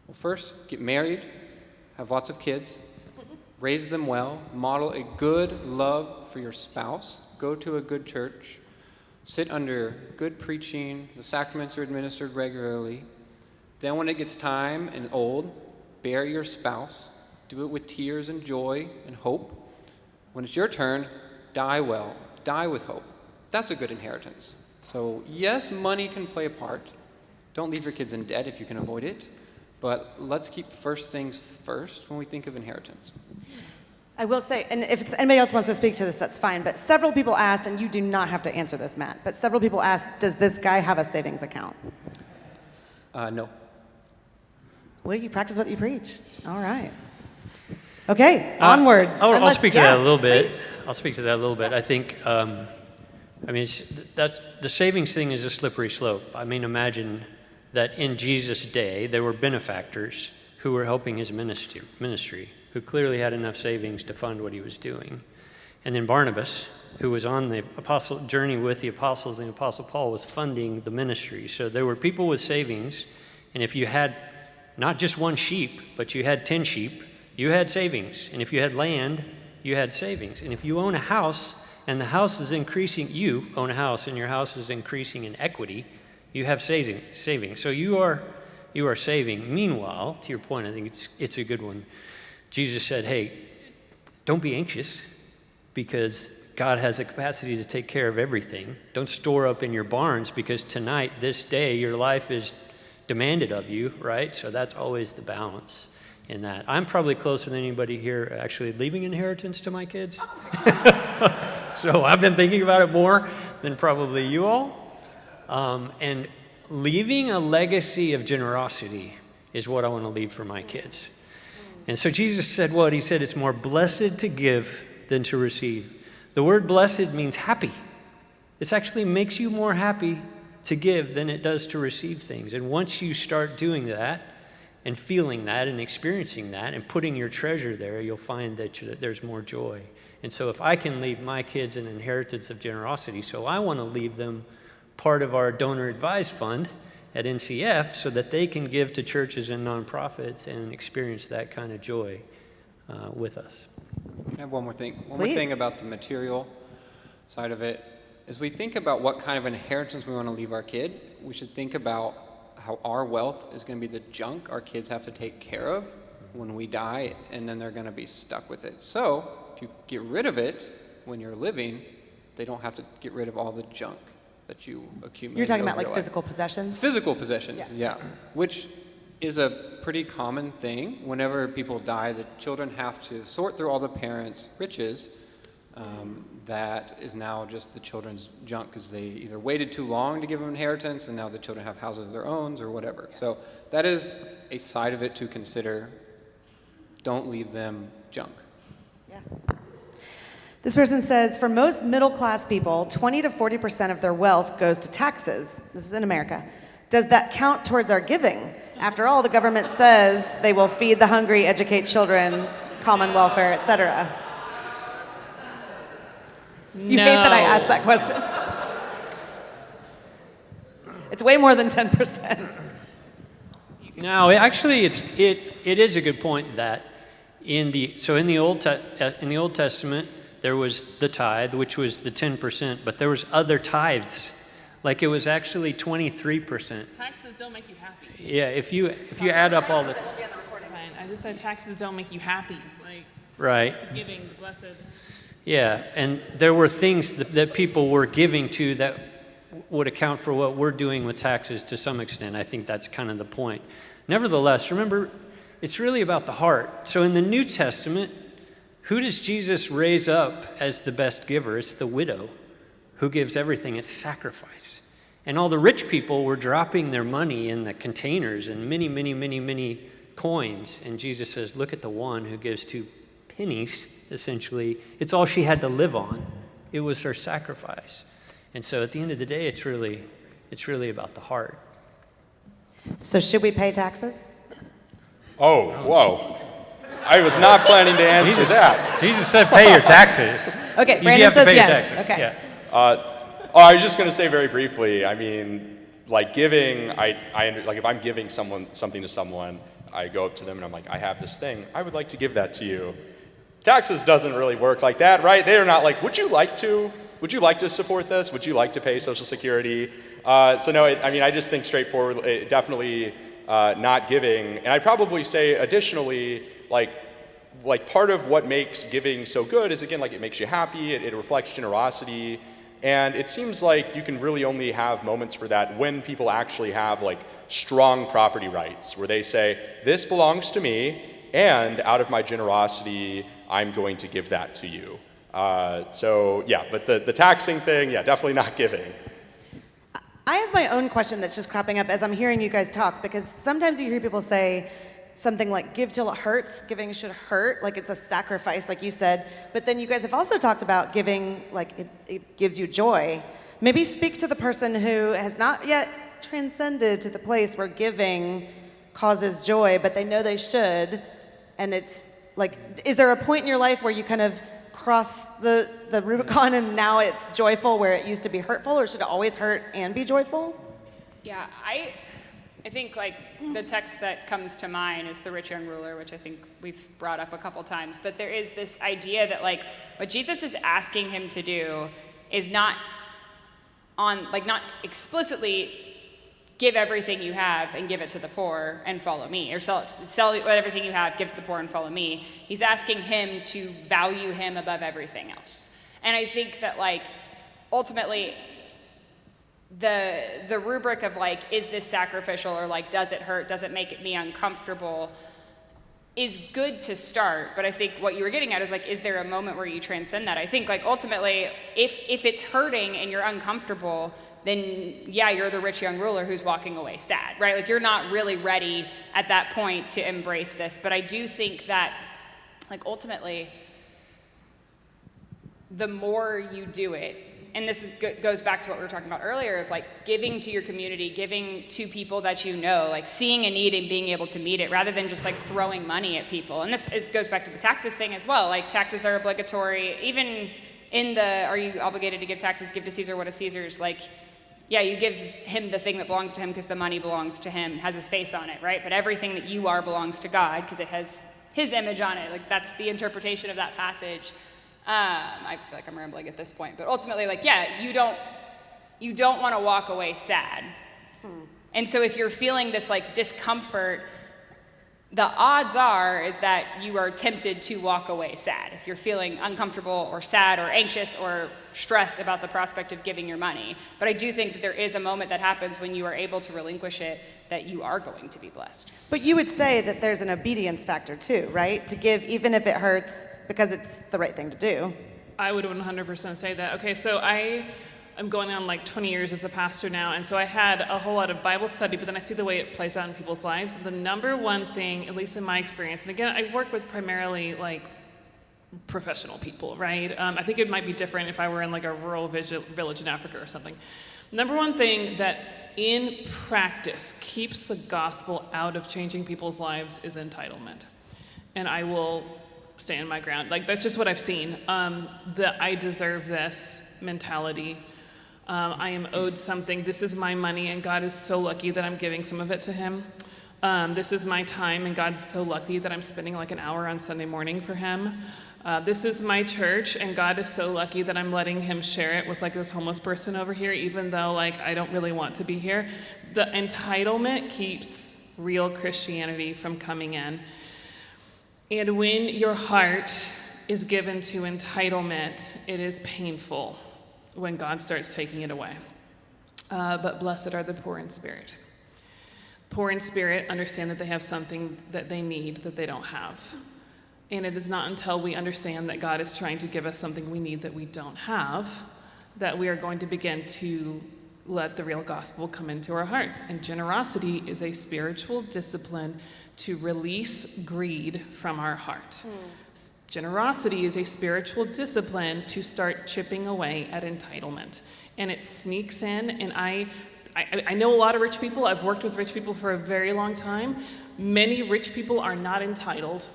well, first, get married, have lots of kids, raise them well, model a good love for your spouse, go to a good church, sit under good preaching, the sacraments are administered regularly. Then when it gets time and old, bury your spouse, do it with tears and joy and hope. When it's your turn, die well, die with hope. That's a good inheritance. So yes, money can play a part. Don't leave your kids in debt if you can avoid it. But let's keep first things first when we think of inheritance. I will say, and if anybody else wants to speak to this, that's fine, but several people asked, and you do not have to answer this, Matt, but several people asked, does this guy have a savings account? No. Well, you practice what you preach. All right. Okay, onward. I'll speak to that a little bit. Please. I'll speak to that a little bit. I think, that's the savings thing is a slippery slope. I mean, imagine that in Jesus' day, there were benefactors who were helping his ministry, who clearly had enough savings to fund what he was doing. And then Barnabas, who was on the apostle journey with the apostles and the Apostle Paul, was funding the ministry. So there were people with savings, and if you had not just one sheep, but you had 10 sheep, you had savings. And if you had land, you had savings. And if you own a house, and the house is increasing, you own a house, and your house is increasing in equity, you have savings. So you are saving. Meanwhile, to your point, I think it's a good one. Jesus said, hey, don't be anxious, because God has the capacity to take care of everything. Don't store up in your barns, because tonight, this day, your life is demanded of you, right? So that's always the balance in that. I'm probably closer than anybody here actually leaving inheritance to my kids. So I've been thinking about it more than probably you all. And leaving a legacy of generosity is what I want to leave for my kids. And so Jesus said what? He said it's more blessed to give than to receive. The word blessed means happy. It actually makes you more happy to give than it does to receive things. And once you start doing that and feeling that and experiencing that and putting your treasure there, you'll find that there's more joy. And so if I can leave my kids an inheritance of generosity, so I want to leave them part of our donor advised fund at NCF so that they can give to churches and nonprofits and experience that kind of joy with us. I have one more thing. One Please. more thing about the material side of it. As we think about what kind of inheritance we want to leave our kid, we should think about how our wealth is going to be the junk our kids have to take care of when we die, and then they're going to be stuck with it. So if you get rid of it when you're living, they don't have to get rid of all the junk that you accumulate. You're talking about over like your life. physical possessions? Physical possessions, yeah. Which is a pretty common thing. Whenever people die, the children have to sort through all the parents' riches. That is now just the children's junk because they either waited too long to give them inheritance and now the children have houses of their own or whatever. So that is a side of it to consider. Don't leave them junk. Yeah. This person says, for most middle-class people, 20 to 40% of their wealth goes to taxes. This is in America. Does that count towards our giving? After all, the government says they will feed the hungry, educate children, common welfare, etc. You hate that I asked that question. It's way more than 10%. No, actually, it is a good point that in the Old Testament there was the tithe, which was the 10%, but there was other tithes, like it was actually 23%. Taxes don't make you happy. Yeah, if you add up all the It's fine. I just said taxes don't make you happy. Like right. giving, the blessed. Yeah, and there were things that people were giving to that would account for what we're doing with taxes to some extent. I think that's kind of the point. Nevertheless, remember, it's really about the heart. So in the New Testament, who does Jesus raise up as the best giver? It's the widow who gives everything. It's sacrifice. And all the rich people were dropping their money in the containers and many coins. And Jesus says, look at the one who gives 2 pennies, essentially. It's all she had to live on. It was her sacrifice. And so at the end of the day, it's really about the heart. So should we pay taxes? Oh, whoa. I was not planning to answer that. Jesus said pay your taxes. Okay, You Brandon have to says pay your yes. taxes. Okay. Yeah. I was just going to say very briefly, I mean, like giving, like if I'm giving something to someone, I go up to them and I'm like, I have this thing, I would like to give that to you. Taxes doesn't really work like that, right? They are not like, would you like to support this? Would you like to pay Social Security? So no, I just think straightforward, definitely not giving. And I'd probably say additionally, like part of what makes giving so good is, again, like it makes you happy, it reflects generosity. And it seems like you can really only have moments for that when people actually have like strong property rights, where they say, this belongs to me, and out of my generosity, I'm going to give that to you. So yeah, but the taxing thing, yeah, definitely not giving. I have my own question that's just cropping up as I'm hearing you guys talk, because sometimes you hear people say something like, give till it hurts, giving should hurt, like it's a sacrifice, like you said. But then you guys have also talked about giving, like it gives you joy. Maybe speak to the person who has not yet transcended to the place where giving causes joy, but they know they should. And it's like, is there a point in your life where you kind of cross the Rubicon and now it's joyful where it used to be hurtful, or should it always hurt and be joyful? Yeah, I think like the text that comes to mind is the rich young ruler, which I think we've brought up a couple times. But there is this idea that like what Jesus is asking him to do is not explicitly give everything you have and give it to the poor and follow me, or sell everything you have, give to the poor and follow me. He's asking him to value him above everything else. And I think that like ultimately the rubric of like, is this sacrificial, or like, does it hurt, does it make me uncomfortable, is good to start. But I think what you were getting at is like, is there a moment where you transcend that? I think like ultimately, if it's hurting and you're uncomfortable, then yeah, you're the rich young ruler who's walking away sad, right? Like you're not really ready at that point to embrace this. But I do think that like ultimately, the more you do it, and this goes back to what we were talking about earlier of like giving to your community, giving to people that you know, like seeing a need and being able to meet it rather than just like throwing money at people. And this goes back to the taxes thing as well. Like taxes are obligatory. Even in the, are you obligated to give taxes, give to Caesar what is Caesar's? Like, yeah, you give him the thing that belongs to him because the money belongs to him, has his face on it, right? But everything that you are belongs to God because it has his image on it. Like that's the interpretation of that passage. I feel like I'm rambling at this point, but ultimately, like, yeah, you don't want to walk away sad. And so if you're feeling this like discomfort, the odds are is that you are tempted to walk away sad. If you're feeling uncomfortable or sad or anxious or stressed about the prospect of giving your money. But I do think that there is a moment that happens when you are able to relinquish it that you are going to be blessed. But you would say that there's an obedience factor too, right? To give even if it hurts because it's the right thing to do. I would 100% say that. Okay, so I'm going on like 20 years as a pastor now, and so I had a whole lot of Bible study, but then I see the way it plays out in people's lives. The number one thing, at least in my experience, and again, I work with primarily like professional people, right? I think it might be different if I were in like a rural village in Africa or something. Number one thing that in practice keeps the gospel out of changing people's lives is entitlement. And I will stand my ground. Like that's just what I've seen. The I deserve this mentality. I am owed something. This is my money, and God is so lucky that I'm giving some of it to him. This is my time, and God's so lucky that I'm spending like an hour on Sunday morning for him. This is my church, and God is so lucky that I'm letting him share it with like this homeless person over here, even though like I don't really want to be here. The entitlement keeps real Christianity from coming in. And when your heart is given to entitlement, it is painful when God starts taking it away. but blessed are the poor in spirit. Poor in spirit understand that they have something that they need that they don't have. And it is not until we understand that God is trying to give us something we need that we don't have that we are going to begin to let the real gospel come into our hearts. And generosity is a spiritual discipline to release greed from our heart. Generosity is a spiritual discipline to start chipping away at entitlement. And it sneaks in, and I know a lot of rich people. I've worked with rich people for a very long time. Many rich people are not entitled.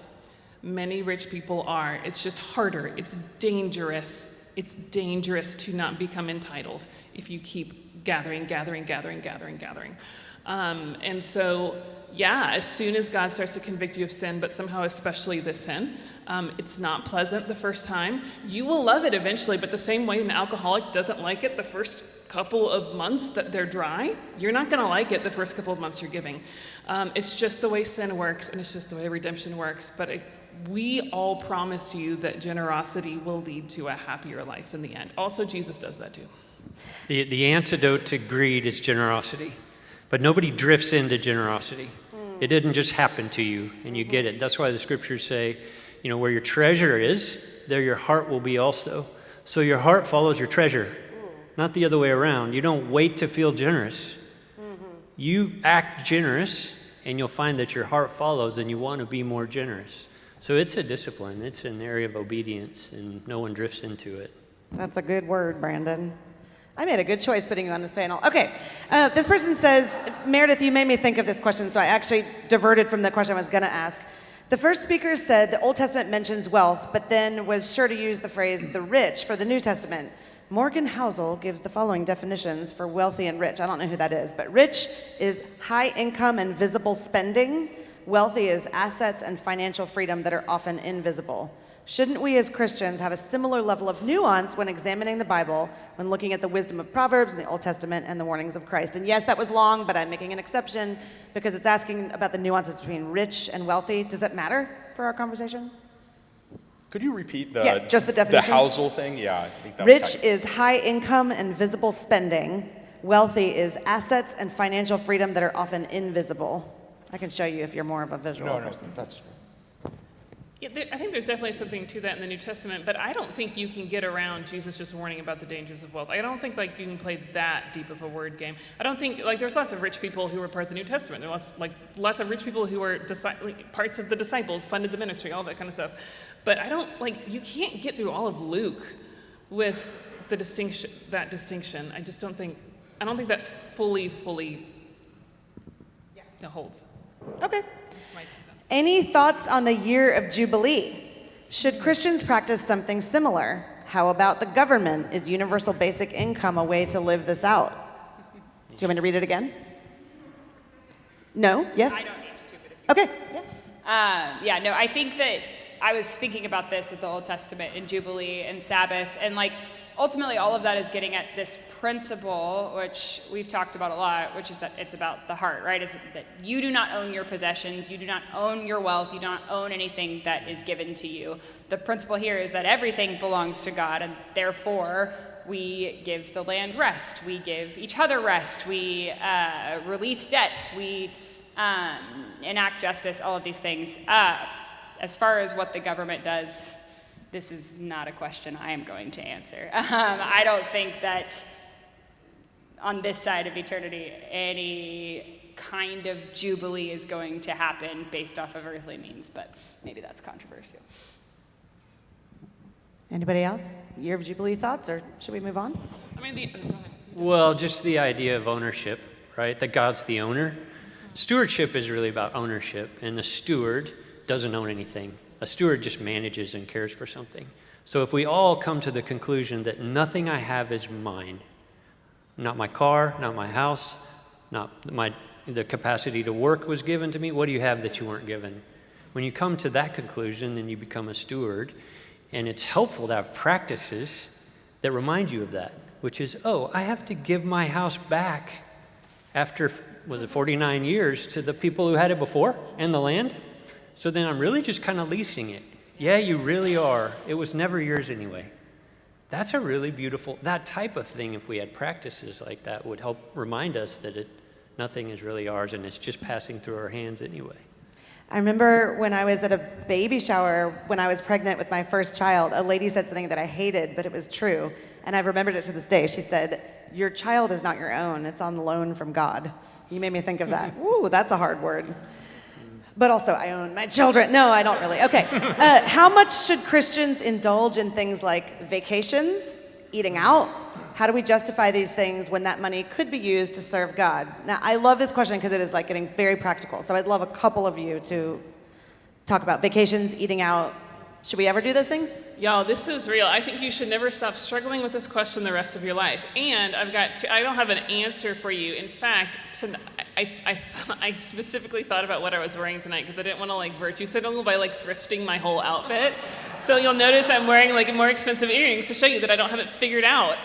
Many rich people are. It's just harder. It's dangerous. It's dangerous to not become entitled if you keep gathering. And so, yeah, as soon as God starts to convict you of sin, but somehow especially this sin, it's not pleasant the first time. You will love it eventually, but the same way an alcoholic doesn't like it the first couple of months that they're dry, you're not going to like it the first couple of months you're giving. It's just the way sin works, and it's just the way redemption works. But we all promise you that generosity will lead to a happier life in the end. Also, Jesus does that too. The antidote to greed is generosity, but nobody drifts into generosity. It didn't just happen to you and you get it. That's why the scriptures say, you know, where your treasure is, there your heart will be also. So your heart follows your treasure, not the other way around. You don't wait to feel generous. You act generous and you'll find that your heart follows and you want to be more generous. So it's a discipline. It's an area of obedience and no one drifts into it. That's a good word, Brandon. I made a good choice putting you on this panel. Okay, this person says, Meredith, you made me think of this question, so I actually diverted from the question I was going to ask. The first speaker said the Old Testament mentions wealth, but then was sure to use the phrase the rich for the New Testament. Morgan Housel gives the following definitions for wealthy and rich. I don't know who that is, but rich is high income and visible spending. Wealthy is assets and financial freedom that are often invisible. Shouldn't we as Christians have a similar level of nuance when examining the Bible, when looking at the wisdom of Proverbs and the Old Testament and the warnings of Christ? And yes, that was long, but I'm making an exception because it's asking about the nuances between rich and wealthy. Does that matter for our conversation? Could you repeat the, yes, just the definitions? The Housel thing? Yeah, I think that rich was is high income and visible spending. Wealthy is assets and financial freedom that are often invisible. I can show you if you're more of a visual person. That's true. Yeah, I think there's definitely something to that in the New Testament, but I don't think you can get around Jesus just warning about the dangers of wealth. I don't think you can play that deep of a word game. I don't think there's lots of rich people who were part of the New Testament. There are lots of rich people who were parts of the disciples, funded the ministry, all that kind of stuff. But I don't you can't get through all of Luke with the that distinction. I don't think that fully holds. Okay. That's my 2 cents. Any thoughts on the year of Jubilee? Should Christians practice something similar? How about the government? Is universal basic income a way to live this out? Do you want me to read it again? No? Yes? I don't need to, but if you Okay. Yeah. no, I think that I was thinking about this with the Old Testament and Jubilee and Sabbath, and ultimately all of that is getting at this principle, which we've talked about a lot, which is that it's about the heart, right? Is that you do not own your possessions, you do not own your wealth, you do not own anything that is given to you. The principle here is that everything belongs to God, and therefore we give the land rest, we give each other rest, we release debts, we enact justice, all of these things. As far as what the government does, this is not a question I am going to answer. I don't think that on this side of eternity, any kind of jubilee is going to happen based off of earthly means, but maybe that's controversial. Anybody else? Year of Jubilee thoughts, or should we move on? Go ahead. Well, just the idea of ownership, right? That God's the owner. Stewardship is really about ownership, and a steward doesn't own anything. A steward just manages and cares for something. So if we all come to the conclusion that nothing I have is mine, not my car, not my house, not the capacity to work was given to me, what do you have that you weren't given? When you come to that conclusion, then you become a steward, and it's helpful to have practices that remind you of that, which is, I have to give my house back after, 49 years to the people who had it before and the land? So then I'm really just kind of leasing it. Yeah, you really are. It was never yours anyway. That's a really beautiful, that type of thing, if we had practices like that, would help remind us that nothing is really ours and it's just passing through our hands anyway. I remember when I was at a baby shower when I was pregnant with my first child, a lady said something that I hated, but it was true. And I've remembered it to this day. She said, "Your child is not your own, it's on loan from God." You made me think of that. Ooh, that's a hard word. But also, I own my children. No, I don't really. Okay. How much should Christians indulge in things like vacations, eating out? How do we justify these things when that money could be used to serve God? Now, I love this question because it is like getting very practical. So I'd love a couple of you to talk about vacations, eating out. Should we ever do those things? Y'all, this is real. I think you should never stop struggling with this question the rest of your life. And I don't have an answer for you. In fact, I specifically thought about what I was wearing tonight because I didn't want to like virtue signal by like thrifting my whole outfit. So you'll notice I'm wearing like more expensive earrings to show you that I don't have it figured out.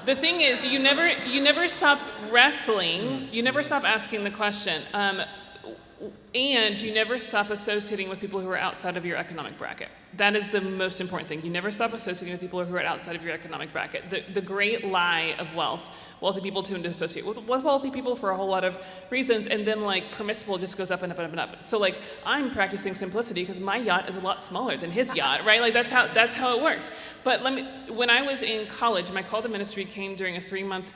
The thing is, you never stop wrestling. You never stop asking the question. And you never stop associating with people who are outside of your economic bracket. That is the most important thing. You never stop associating with people who are outside of your economic bracket. The great lie of wealth, wealthy people tend to associate with wealthy people for a whole lot of reasons, and then like permissible just goes up and up and up and up. So like I'm practicing simplicity because my yacht is a lot smaller than his yacht, right? Like that's how it works. But when I was in college, my call to ministry came during a 3-month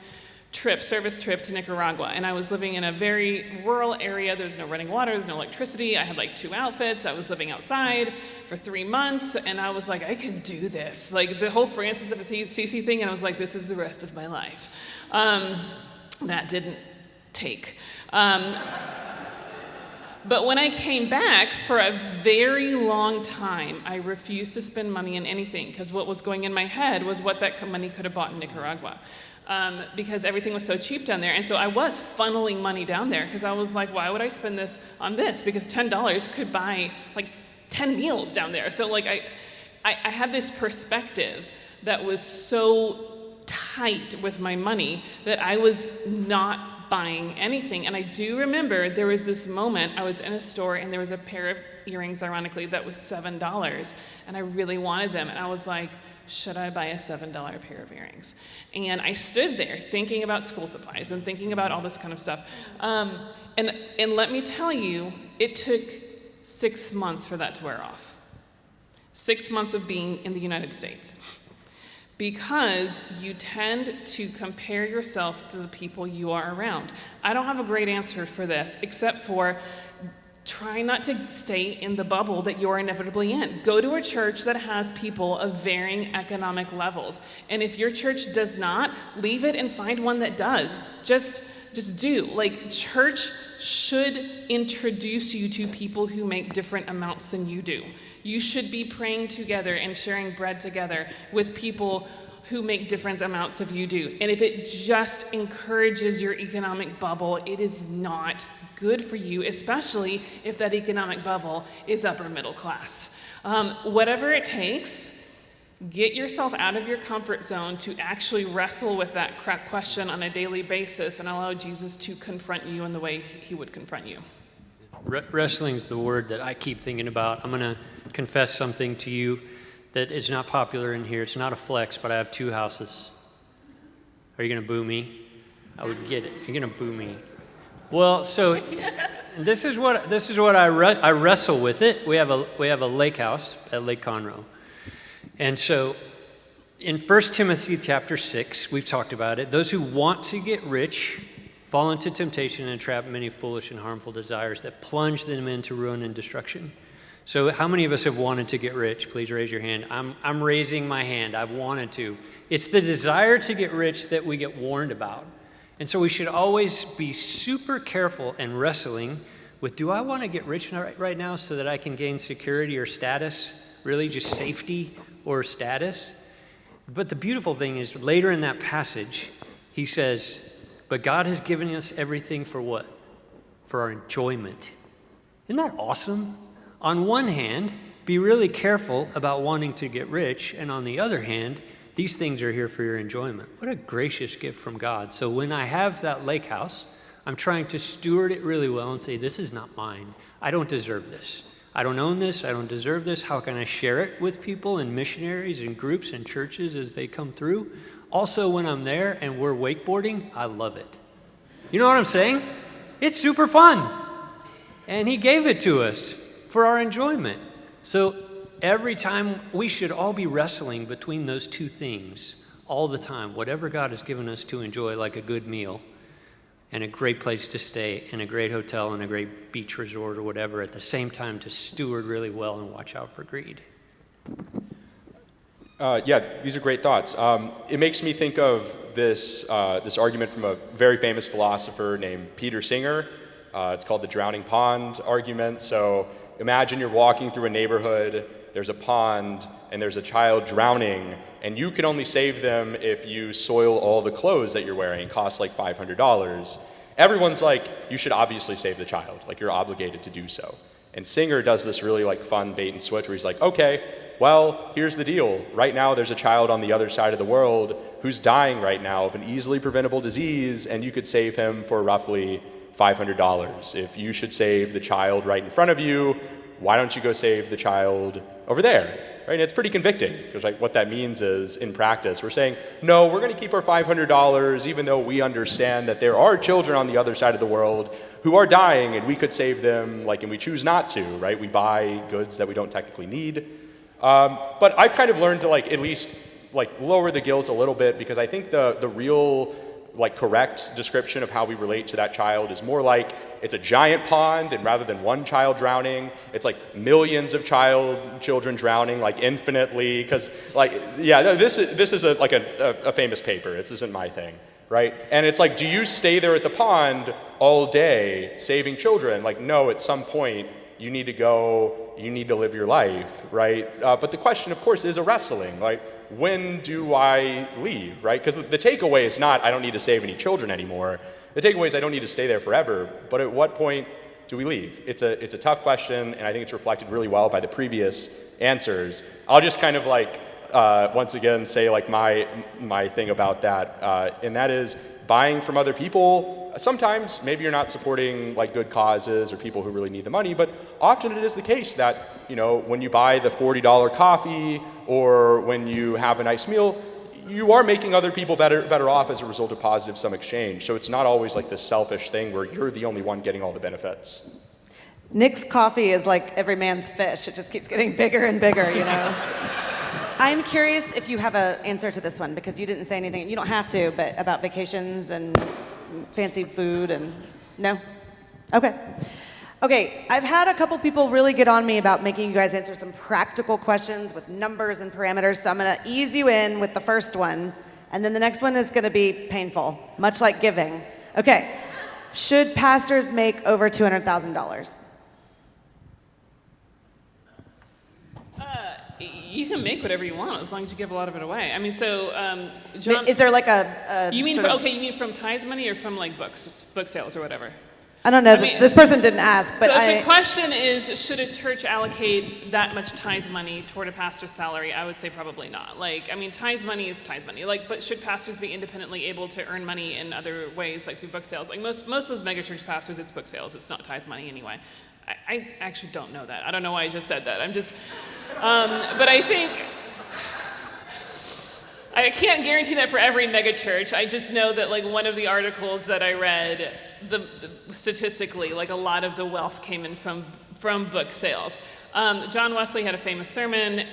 service trip to Nicaragua, and I was living in a very rural area. There was no running water, there's no electricity. I had like 2 outfits. I was living outside for 3 months, and I was like, I can do this. Like the whole Francis of Assisi thing, and I was like, this is the rest of my life. That didn't take. But when I came back, for a very long time, I refused to spend money on anything because what was going in my head was what that money could have bought in Nicaragua. Because everything was so cheap down there. And so I was funneling money down there because I was like, why would I spend this on this? Because $10 could buy like 10 meals down there. So like I had this perspective that was so tight with my money that I was not buying anything. And I do remember there was this moment, I was in a store and there was a pair of earrings, ironically, that was $7. And I really wanted them. And I was like, should I buy a $7 pair of earrings? And I stood there thinking about school supplies and thinking about all this kind of stuff. And let me tell you, it took 6 months for that to wear off. 6 months of being in the United States. Because you tend to compare yourself to the people you are around. I don't have a great answer for this, except for try not to stay in the bubble that you're inevitably in. Go to a church that has people of varying economic levels. And if your church does not, leave it and find one that does. Just do. Like, church should introduce you to people who make different amounts than you do. You should be praying together and sharing bread together with people who make different amounts of you do. And if it just encourages your economic bubble, it is not good for you, especially if that economic bubble is upper middle class. Whatever it takes, get yourself out of your comfort zone to actually wrestle with that question on a daily basis and allow Jesus to confront you in the way he would confront you. Wrestling is the word that I keep thinking about. I'm going to confess something to you that is not popular in here. It's not a flex, but I have 2 houses. Are you going to boo me? I would get it. You're going to boo me. Well, so this is what I wrestle with it. We have a lake house at Lake Conroe. And so in 1 Timothy chapter 6, we've talked about it. Those who want to get rich fall into temptation and entrap many foolish and harmful desires that plunge them into ruin and destruction. So how many of us have wanted to get rich? Please raise your hand. I'm raising my hand. I've wanted to. It's the desire to get rich that we get warned about. And so we should always be super careful and wrestling with, do I want to get rich right now so that I can gain security or status? Really just safety or status? But the beautiful thing is later in that passage, he says, but God has given us everything for what? For our enjoyment. Isn't that awesome? On one hand, be really careful about wanting to get rich, and on the other hand, these things are here for your enjoyment. What a gracious gift from God. So when I have that lake house, I'm trying to steward it really well and say, this is not mine. I don't deserve this. I don't own this, I don't deserve this, how can I share it with people and missionaries and groups and churches as they come through? Also, when I'm there and we're wakeboarding, I love it. You know what I'm saying? It's super fun. And he gave it to us for our enjoyment. So every time, we should all be wrestling between those two things all the time. Whatever God has given us to enjoy, like a good meal and a great place to stay and a great hotel and a great beach resort or whatever, at the same time to steward really well and watch out for greed. Yeah, these are great thoughts. It makes me think of this argument from a very famous philosopher named Peter Singer. It's called the drowning pond argument. So imagine you're walking through a neighborhood, there's a pond, and there's a child drowning, and you can only save them if you soil all the clothes that you're wearing. It costs like $500. Everyone's like, you should obviously save the child. Like, you're obligated to do so. And Singer does this really like fun bait and switch where he's like, okay, well, here's the deal. Right now, there's a child on the other side of the world who's dying right now of an easily preventable disease, and you could save him for roughly $500. If you should save the child right in front of you, why don't you go save the child over there? Right? And it's pretty convicting, because like what that means is, in practice, we're saying, no, we're going to keep our $500, even though we understand that there are children on the other side of the world who are dying, and we could save them, like, and we choose not to, right? We buy goods that we don't technically need. But I've kind of learned to like at least like lower the guilt a little bit, because I think the real like correct description of how we relate to that child is more like it's a giant pond, and rather than one child drowning, it's like millions of children drowning, like infinitely. Because like, yeah, this is a famous paper. This isn't my thing, right? And it's like, do you stay there at the pond all day saving children? Like, no, at some point you need to go, you need to live your life, right? But the question, of course, is a wrestling. Like, when do I leave, right? Because the takeaway is not, I don't need to save any children anymore. The takeaway is I don't need to stay there forever. But at what point do we leave? It's a tough question, and I think it's reflected really well by the previous answers. I'll just kind of like, once again, say like my thing about that, and that is buying from other people. Sometimes maybe you're not supporting like good causes or people who really need the money, but often it is the case that, you know, when you buy the $40 coffee or when you have a nice meal, you are making other people better off as a result of positive sum exchange. So it's not always like this selfish thing where you're the only one getting all the benefits. Nick's coffee is like every man's fish. It just keeps getting bigger and bigger, you know? I'm curious if you have an answer to this one, because you didn't say anything, you don't have to, but about vacations and fancy food and, no? Okay. Okay, I've had a couple people really get on me about making you guys answer some practical questions with numbers and parameters, so I'm gonna ease you in with the first one, and then the next one is gonna be painful, much like giving. Okay, should pastors make over $200,000? You can make whatever you want as long as you give a lot of it away. I mean, so John, Is there like a you mean sort of, okay? You mean from tithe money or from like books, book sales or whatever? I don't know. I mean, this person didn't ask, but so if the question is, should a church allocate that much tithe money toward a pastor's salary? I would say probably not. Like, I mean, tithe money is tithe money. Like, but should pastors be independently able to earn money in other ways, like through book sales? Like most of those megachurch pastors, it's book sales. It's not tithe money anyway. I actually don't know that. I don't know why I just said that. I'm just, but I think. I can't guarantee that for every megachurch. I just know that like one of the articles that I read, statistically, like a lot of the wealth came in from book sales. John Wesley had a famous sermon,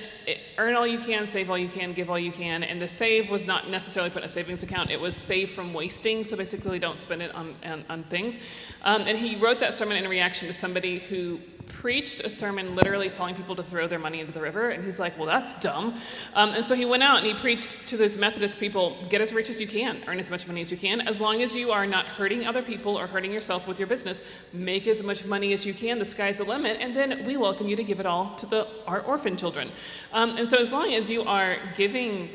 earn all you can, save all you can, give all you can, and the save was not necessarily put in a savings account, it was save from wasting, so basically don't spend it on things. And he wrote that sermon in reaction to somebody who preached a sermon literally telling people to throw their money into the river, and he's like, well, that's dumb. And so he went out and he preached to those Methodist people, get as rich as you can, earn as much money as you can, as long as you are not hurting other people or hurting yourself with your business, make as much money as you can, the sky's the limit, and then we welcome you to give it all to our orphan children. And so as long as you are giving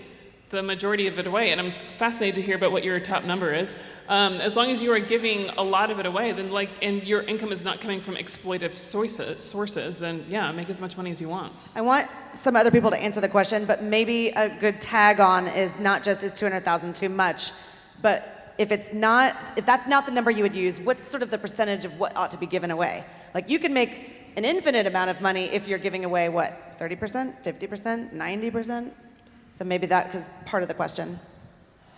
the majority of it away, and I'm fascinated to hear about what your top number is. As long as you are giving a lot of it away, then and your income is not coming from exploitive sources, then yeah, make as much money as you want. I want some other people to answer the question, but maybe a good tag on is not just is 200,000 too much, but if that's not the number you would use, what's sort of the percentage of what ought to be given away? Like you can make an infinite amount of money if you're giving away, what, 30%, 50%, 90%? So maybe that is part of the question.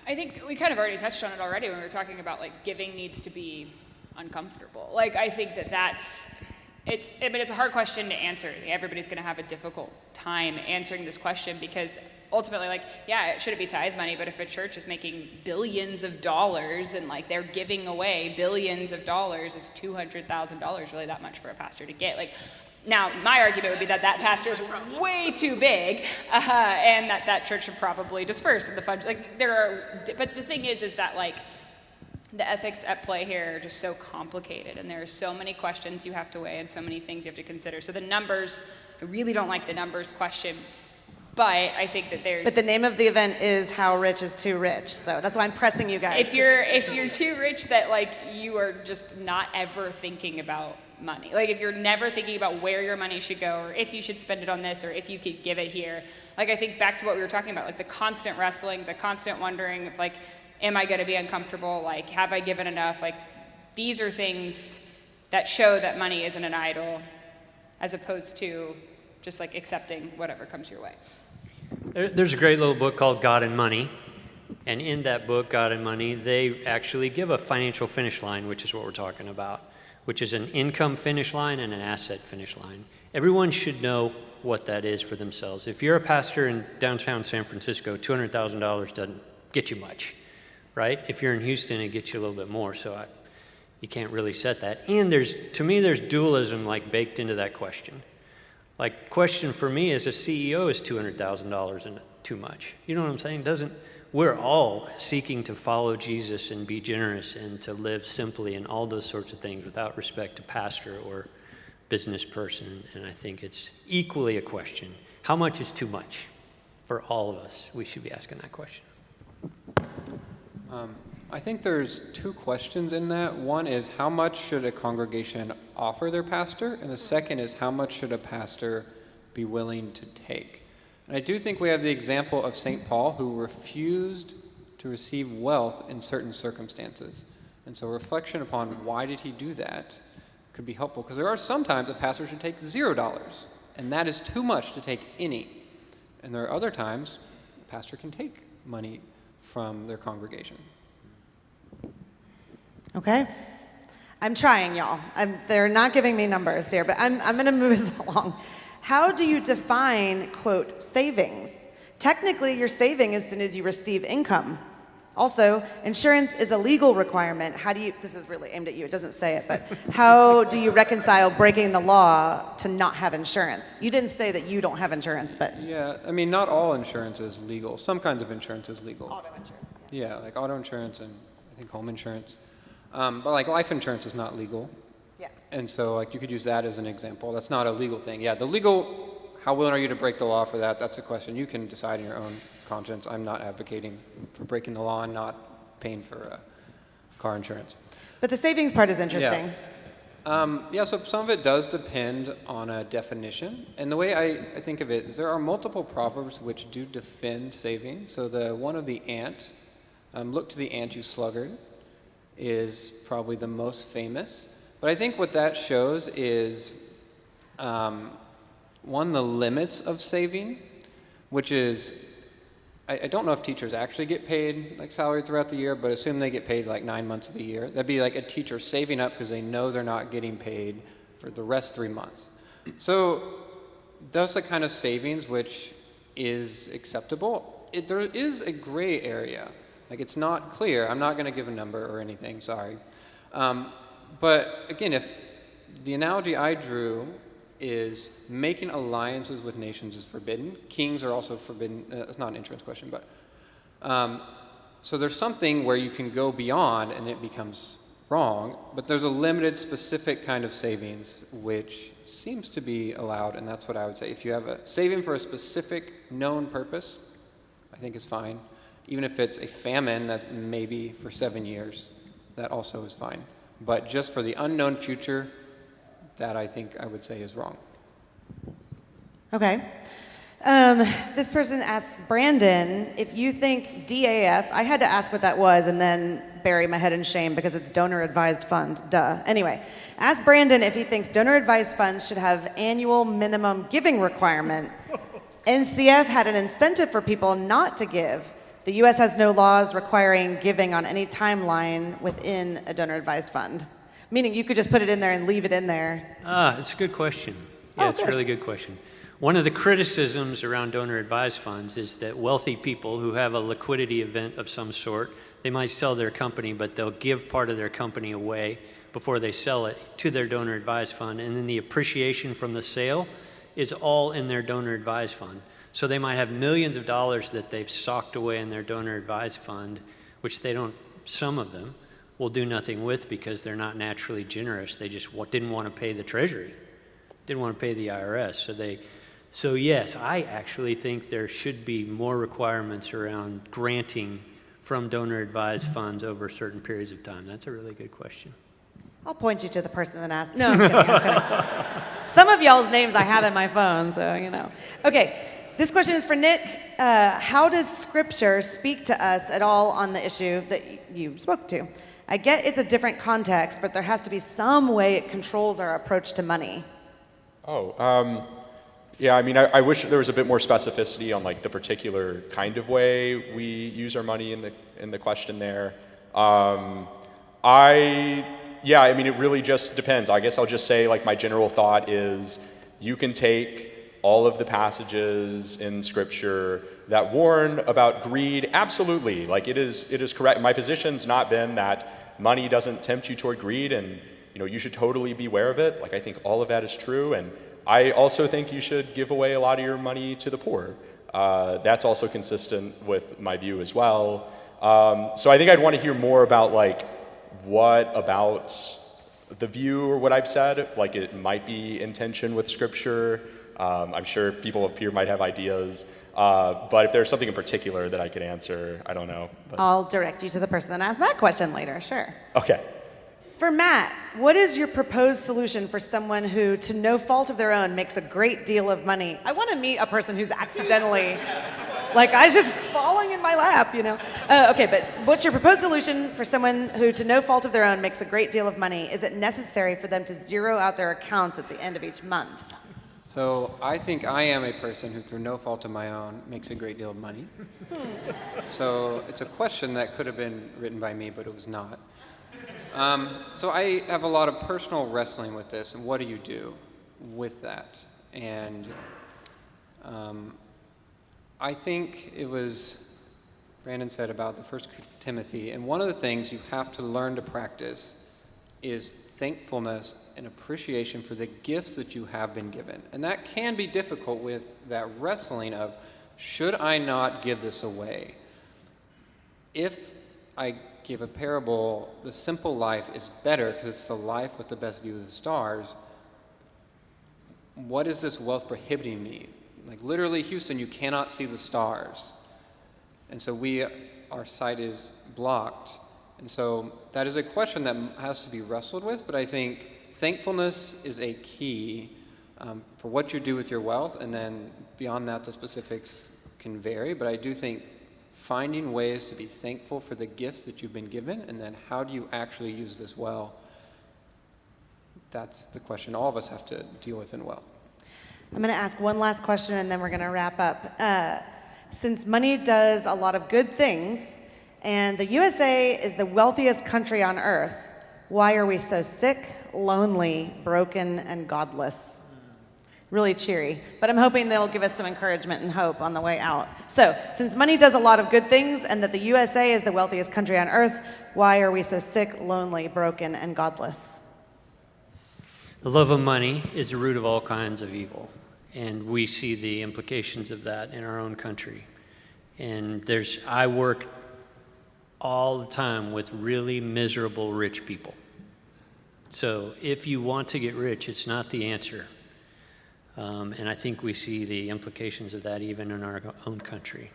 I think we kind of already touched on it already when we were talking about like giving needs to be uncomfortable. Like I think it's a hard question to answer. Everybody's going to have a difficult time answering this question because ultimately, like, yeah, should it be tithe money? But if a church is making billions of dollars and like they're giving away billions of dollars, is $200,000 really that much for a pastor to get? Like, now my argument would be that pastor is way too big, and that church should probably disperse the funds. Like but the thing is that like the ethics at play here are just so complicated, and there are so many questions you have to weigh and so many things you have to consider. So the numbers, I really don't like the numbers question, but I think that there's. But the name of the event is How Rich is Too Rich, so that's why I'm pressing you guys. If you're too rich that like you are just not ever thinking about money, like if you're never thinking about where your money should go or if you should spend it on this or if you could give it here, like I think back to what we were talking about, like the constant wrestling, the constant wondering if like, am I going to be uncomfortable? Like, have I given enough? Like, these are things that show that money isn't an idol, as opposed to just like accepting whatever comes your way. There's a great little book called God and Money. And in that book, God and Money, they actually give a financial finish line, which is what we're talking about, which is an income finish line and an asset finish line. Everyone should know what that is for themselves. If you're a pastor in downtown San Francisco, $200,000 doesn't get you much, right? If you're in Houston, it gets you a little bit more, so you can't really set that. And to me, there's dualism like baked into that question. Like, question for me as a CEO is $200,000 and too much. You know what I'm saying? We're all seeking to follow Jesus and be generous and to live simply and all those sorts of things without respect to pastor or business person. And I think it's equally a question. How much is too much for all of us? We should be asking that question. I think there's two questions in that. One is how much should a congregation offer their pastor? And the second is how much should a pastor be willing to take? And I do think we have the example of St. Paul, who refused to receive wealth in certain circumstances. And so reflection upon why did he do that could be helpful, because there are sometimes a pastor should take $0, and that is too much to take any. And there are other times a pastor can take money from their congregation. Okay. I'm trying, y'all. They're not giving me numbers here, but I'm going to move us along. How do you define, quote, savings? Technically, you're saving as soon as you receive income. Also, insurance is a legal requirement. This is really aimed at you, it doesn't say it, but how do you reconcile breaking the law to not have insurance? You didn't say that you don't have insurance, but. Yeah, I mean, not all insurance is legal. Some kinds of insurance is legal. Auto insurance. Yeah, like auto insurance and I think home insurance. But like life insurance is not legal. Yeah. And so like you could use that as an example. That's not a legal thing. Yeah, the legal, how willing are you to break the law for that? That's a question you can decide in your own conscience. I'm not advocating for breaking the law and not paying for car insurance. But the savings part is interesting. Yeah, so some of it does depend on a definition. And the way I think of it is there are multiple proverbs which do defend saving. So the one of the ant, look to the ant, you sluggard, is probably the most famous. But I think what that shows is, one, the limits of saving, which is, I don't know if teachers actually get paid like salary throughout the year, but assume they get paid like 9 months of the year. That'd be like a teacher saving up because they know they're not getting paid for the rest 3 months. So that's the kind of savings which is acceptable. There is a gray area. Like it's not clear. I'm not going to give a number or anything, sorry. But again, if the analogy I drew is making alliances with nations is forbidden. Kings are also forbidden. It's not an insurance question, but so there's something where you can go beyond and it becomes wrong, but there's a limited specific kind of savings which seems to be allowed, and that's what I would say. If you have a saving for a specific known purpose, I think is fine. Even if it's a famine that maybe for 7 years, that also is fine. But just for the unknown future, that I think I would say is wrong. Okay. This person asks Brandon if you think DAF, I had to ask what that was and then bury my head in shame because it's donor advised fund, duh. Anyway, ask Brandon if he thinks donor advised funds should have annual minimum giving requirement. NCF had an incentive for people not to give. The US has no laws requiring giving on any timeline within a donor advised fund. Meaning you could just put it in there and leave it in there. It's a good question. Yeah, it's a really good question. One of the criticisms around donor advised funds is that wealthy people who have a liquidity event of some sort, they might sell their company, but they'll give part of their company away before they sell it to their donor advised fund, and then the appreciation from the sale is all in their donor advised fund. So they might have millions of dollars that they've socked away in their donor advised fund, which they don't, some of them, will do nothing with because they're not naturally generous. They just didn't want to pay the Treasury, didn't want to pay the IRS. So yes, I actually think there should be more requirements around granting from donor advised funds over certain periods of time. That's a really good question. I'll point you to the person that asked. No, I'm kidding, I'm kidding. Some of y'all's names I have in my phone, so you know. Okay, this question is for Nick. How does Scripture speak to us at all on the issue that you spoke to? I get it's a different context, but there has to be some way it controls our approach to money. Yeah, I mean, I wish there was a bit more specificity on like the particular kind of way we use our money in the question there. Yeah, I mean, it really just depends. I guess I'll just say like my general thought is you can take all of the passages in Scripture that warn about greed, absolutely. Like it is correct. My position's not been that money doesn't tempt you toward greed and you should totally be aware of it. Like I think all of that is true, and I also think you should give away a lot of your money to the poor. That's also consistent with my view as well. So I think I'd want to hear more about like what about the view or what I've said, like it might be in tension with Scripture. I'm sure people up here might have ideas, but if there's something in particular that I could answer, I don't know. But. I'll direct you to the person that asked that question later, sure. Okay. For Matt, what is your proposed solution for someone who, to no fault of their own, makes a great deal of money? I want to meet a person who's accidentally, like, I was just falling in my lap, Okay, but what's your proposed solution for someone who, to no fault of their own, makes a great deal of money? Is it necessary for them to zero out their accounts at the end of each month? So I think I am a person who, through no fault of my own, makes a great deal of money. So it's a question that could have been written by me, but it was not. So I have a lot of personal wrestling with this, and what do you do with that? And I think it was Brandon said about the First Timothy, and one of the things you have to learn to practice is thankfulness and appreciation for the gifts that you have been given. And that can be difficult with that wrestling of, should I not give this away? If I give a parable, the simple life is better because it's the life with the best view of the stars. What is this wealth prohibiting me? Like literally, Houston, you cannot see the stars. And so our sight is blocked. And so that is a question that has to be wrestled with, but I think thankfulness is a key for what you do with your wealth, and then beyond that, the specifics can vary, but I do think finding ways to be thankful for the gifts that you've been given, and then how do you actually use this well? That's the question all of us have to deal with in wealth. I'm going to ask one last question, and then we're going to wrap up. Since money does a lot of good things, and the USA is the wealthiest country on earth, why are we so sick, lonely, broken, and godless? Really cheery, but I'm hoping they'll give us some encouragement and hope on the way out. So, since money does a lot of good things and that the USA is the wealthiest country on earth, why are we so sick, lonely, broken, and godless? The love of money is the root of all kinds of evil, and we see the implications of that in our own country. And I work all the time with really miserable rich people. So if you want to get rich, it's not the answer. And I think we see the implications of that even in our own country.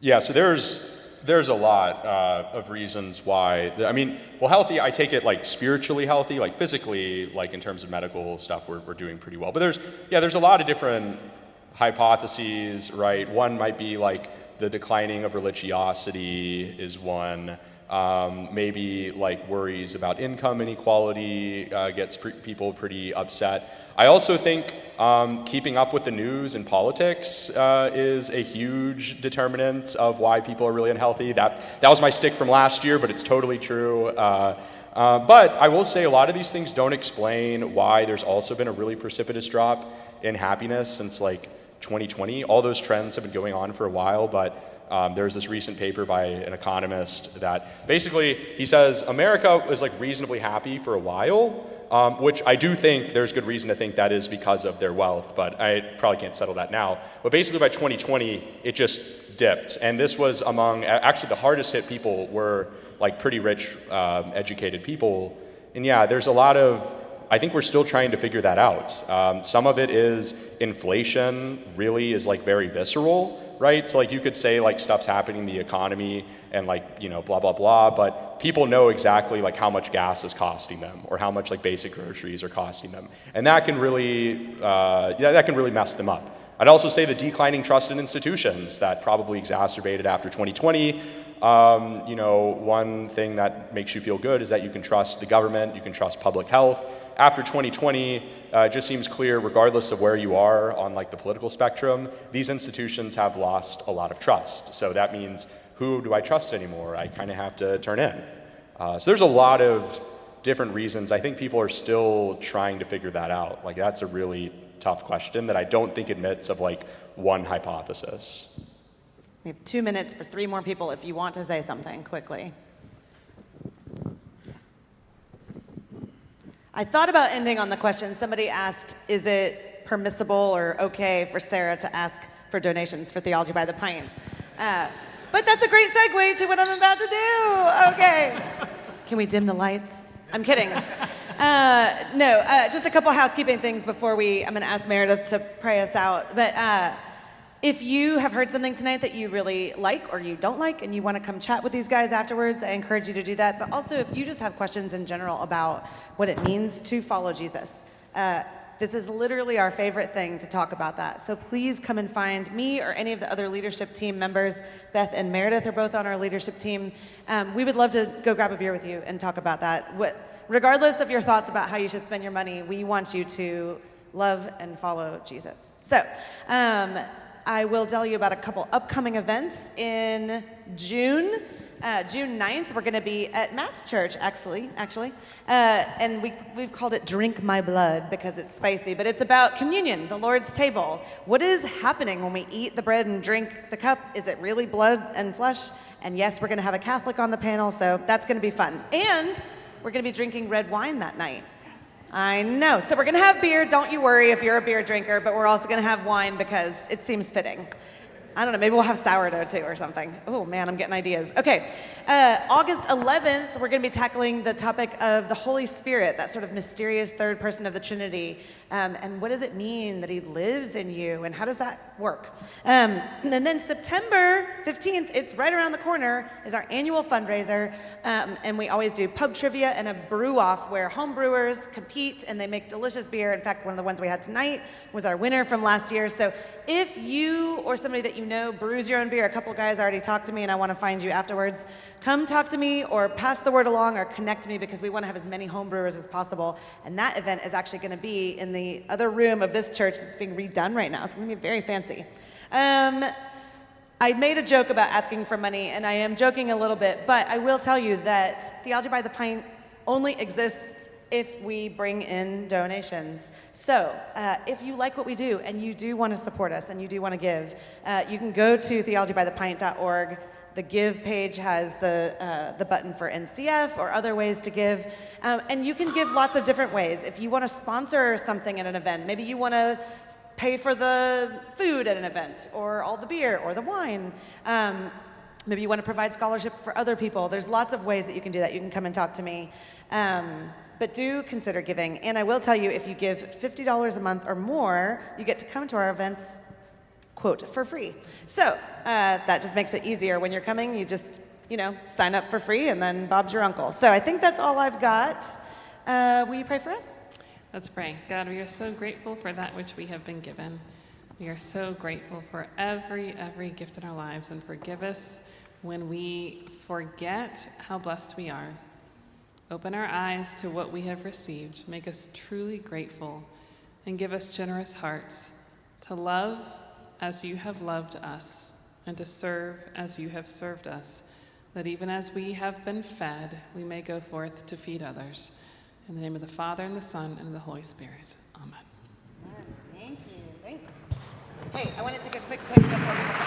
Yeah, so there's There's a lot of reasons why. I mean, well, healthy, I take it like spiritually healthy, like physically, like in terms of medical stuff, we're doing pretty well. But there's a lot of different hypotheses, right? One might be like the declining of religiosity is one. Maybe like worries about income inequality gets people pretty upset. I also think keeping up with the news and politics is a huge determinant of why people are really unhealthy. That was my stick from last year, but it's totally true. But I will say a lot of these things don't explain why there's also been a really precipitous drop in happiness since like 2020. All those trends have been going on for a while, but there's this recent paper by an economist that basically he says America was like reasonably happy for a while, which I do think there's good reason to think that is because of their wealth, but I probably can't settle that now. But basically by 2020, it just dipped. And this was among, actually the hardest hit people were like pretty rich, educated people. And yeah, there's a lot of, I think we're still trying to figure that out. Some of it is inflation really is like very visceral, right? So like you could say like stuff's happening in the economy and like, you know, blah, blah, blah, but people know exactly like how much gas is costing them or how much like basic groceries are costing them. And that can really, that can really mess them up. I'd also say the declining trust in institutions that probably exacerbated after 2020. You know, one thing that makes you feel good is that you can trust the government, you can trust public health. After 2020, it just seems clear, regardless of where you are on like the political spectrum, these institutions have lost a lot of trust. So that means, who do I trust anymore? I kind of have to turn in. So there's a lot of different reasons. I think people are still trying to figure that out. Like that's a really tough question that I don't think admits of like one hypothesis. We have 2 minutes for 3 more people if you want to say something quickly. I thought about ending on the question. Somebody asked, is it permissible or okay for Sarah to ask for donations for Theology by the Pint? But that's a great segue to what I'm about to do. Okay. Can we dim the lights? I'm kidding. No, just a couple housekeeping things before I'm going to ask Meredith to pray us out. But if you have heard something tonight that you really like or you don't like and you want to come chat with these guys afterwards, I encourage you to do that. But also if you just have questions in general about what it means to follow Jesus, this is literally our favorite thing to talk about that. So please come and find me or any of the other leadership team members. Beth and Meredith are both on our leadership team. We would love to go grab a beer with you and talk about that. Regardless of your thoughts about how you should spend your money, we want you to love and follow Jesus. So, I will tell you about a couple upcoming events in June. June 9th, we're going to be at Matt's church, actually. And we've called it Drink My Blood because it's spicy, but it's about communion, the Lord's table. What is happening when we eat the bread and drink the cup? Is it really blood and flesh? And yes, we're going to have a Catholic on the panel, so that's going to be fun. And we're going to be drinking red wine that night. I know. So we're going to have beer. Don't you worry if you're a beer drinker, but we're also going to have wine because it seems fitting. I don't know, maybe we'll have sourdough too or something. Oh man, I'm getting ideas. Okay, August 11th, we're going to be tackling the topic of the Holy Spirit, that sort of mysterious third person of the Trinity. And what does it mean that he lives in you, and how does that work? And then September 15th, it's right around the corner, is our annual fundraiser. And we always do pub trivia and a brew-off where home brewers compete and they make delicious beer. In fact, one of the ones we had tonight was our winner from last year. So if you or somebody that you know brews your own beer, a couple guys already talked to me and I want to find you afterwards, come talk to me or pass the word along or connect me because we want to have as many home brewers as possible. And that event is actually going to be in the other room of this church that's being redone right now. So it's going to be very fancy. I made a joke about asking for money, and I am joking a little bit, but I will tell you that Theology by the Pint only exists if we bring in donations. So if you like what we do and you do want to support us and you do want to give, you can go to theologybythepint.org. The Give page has the button for NCF or other ways to give. And you can give lots of different ways. If you want to sponsor something at an event, maybe you want to pay for the food at an event or all the beer or the wine. Maybe you want to provide scholarships for other people. There's lots of ways that you can do that. You can come and talk to me. But do consider giving. And I will tell you, if you give $50 a month or more, you get to come to our events quote, for free. So that just makes it easier when you're coming. You just, sign up for free and then Bob's your uncle. So I think that's all I've got. Will you pray for us? Let's pray. God, we are so grateful for that which we have been given. We are so grateful for every gift in our lives, and forgive us when we forget how blessed we are. Open our eyes to what we have received. Make us truly grateful, and give us generous hearts to love as you have loved us, and to serve as you have served us, that even as we have been fed, we may go forth to feed others. In the name of the Father, and the Son, and the Holy Spirit. Amen. Thank you. Thanks. Hey, I want to take a quick before we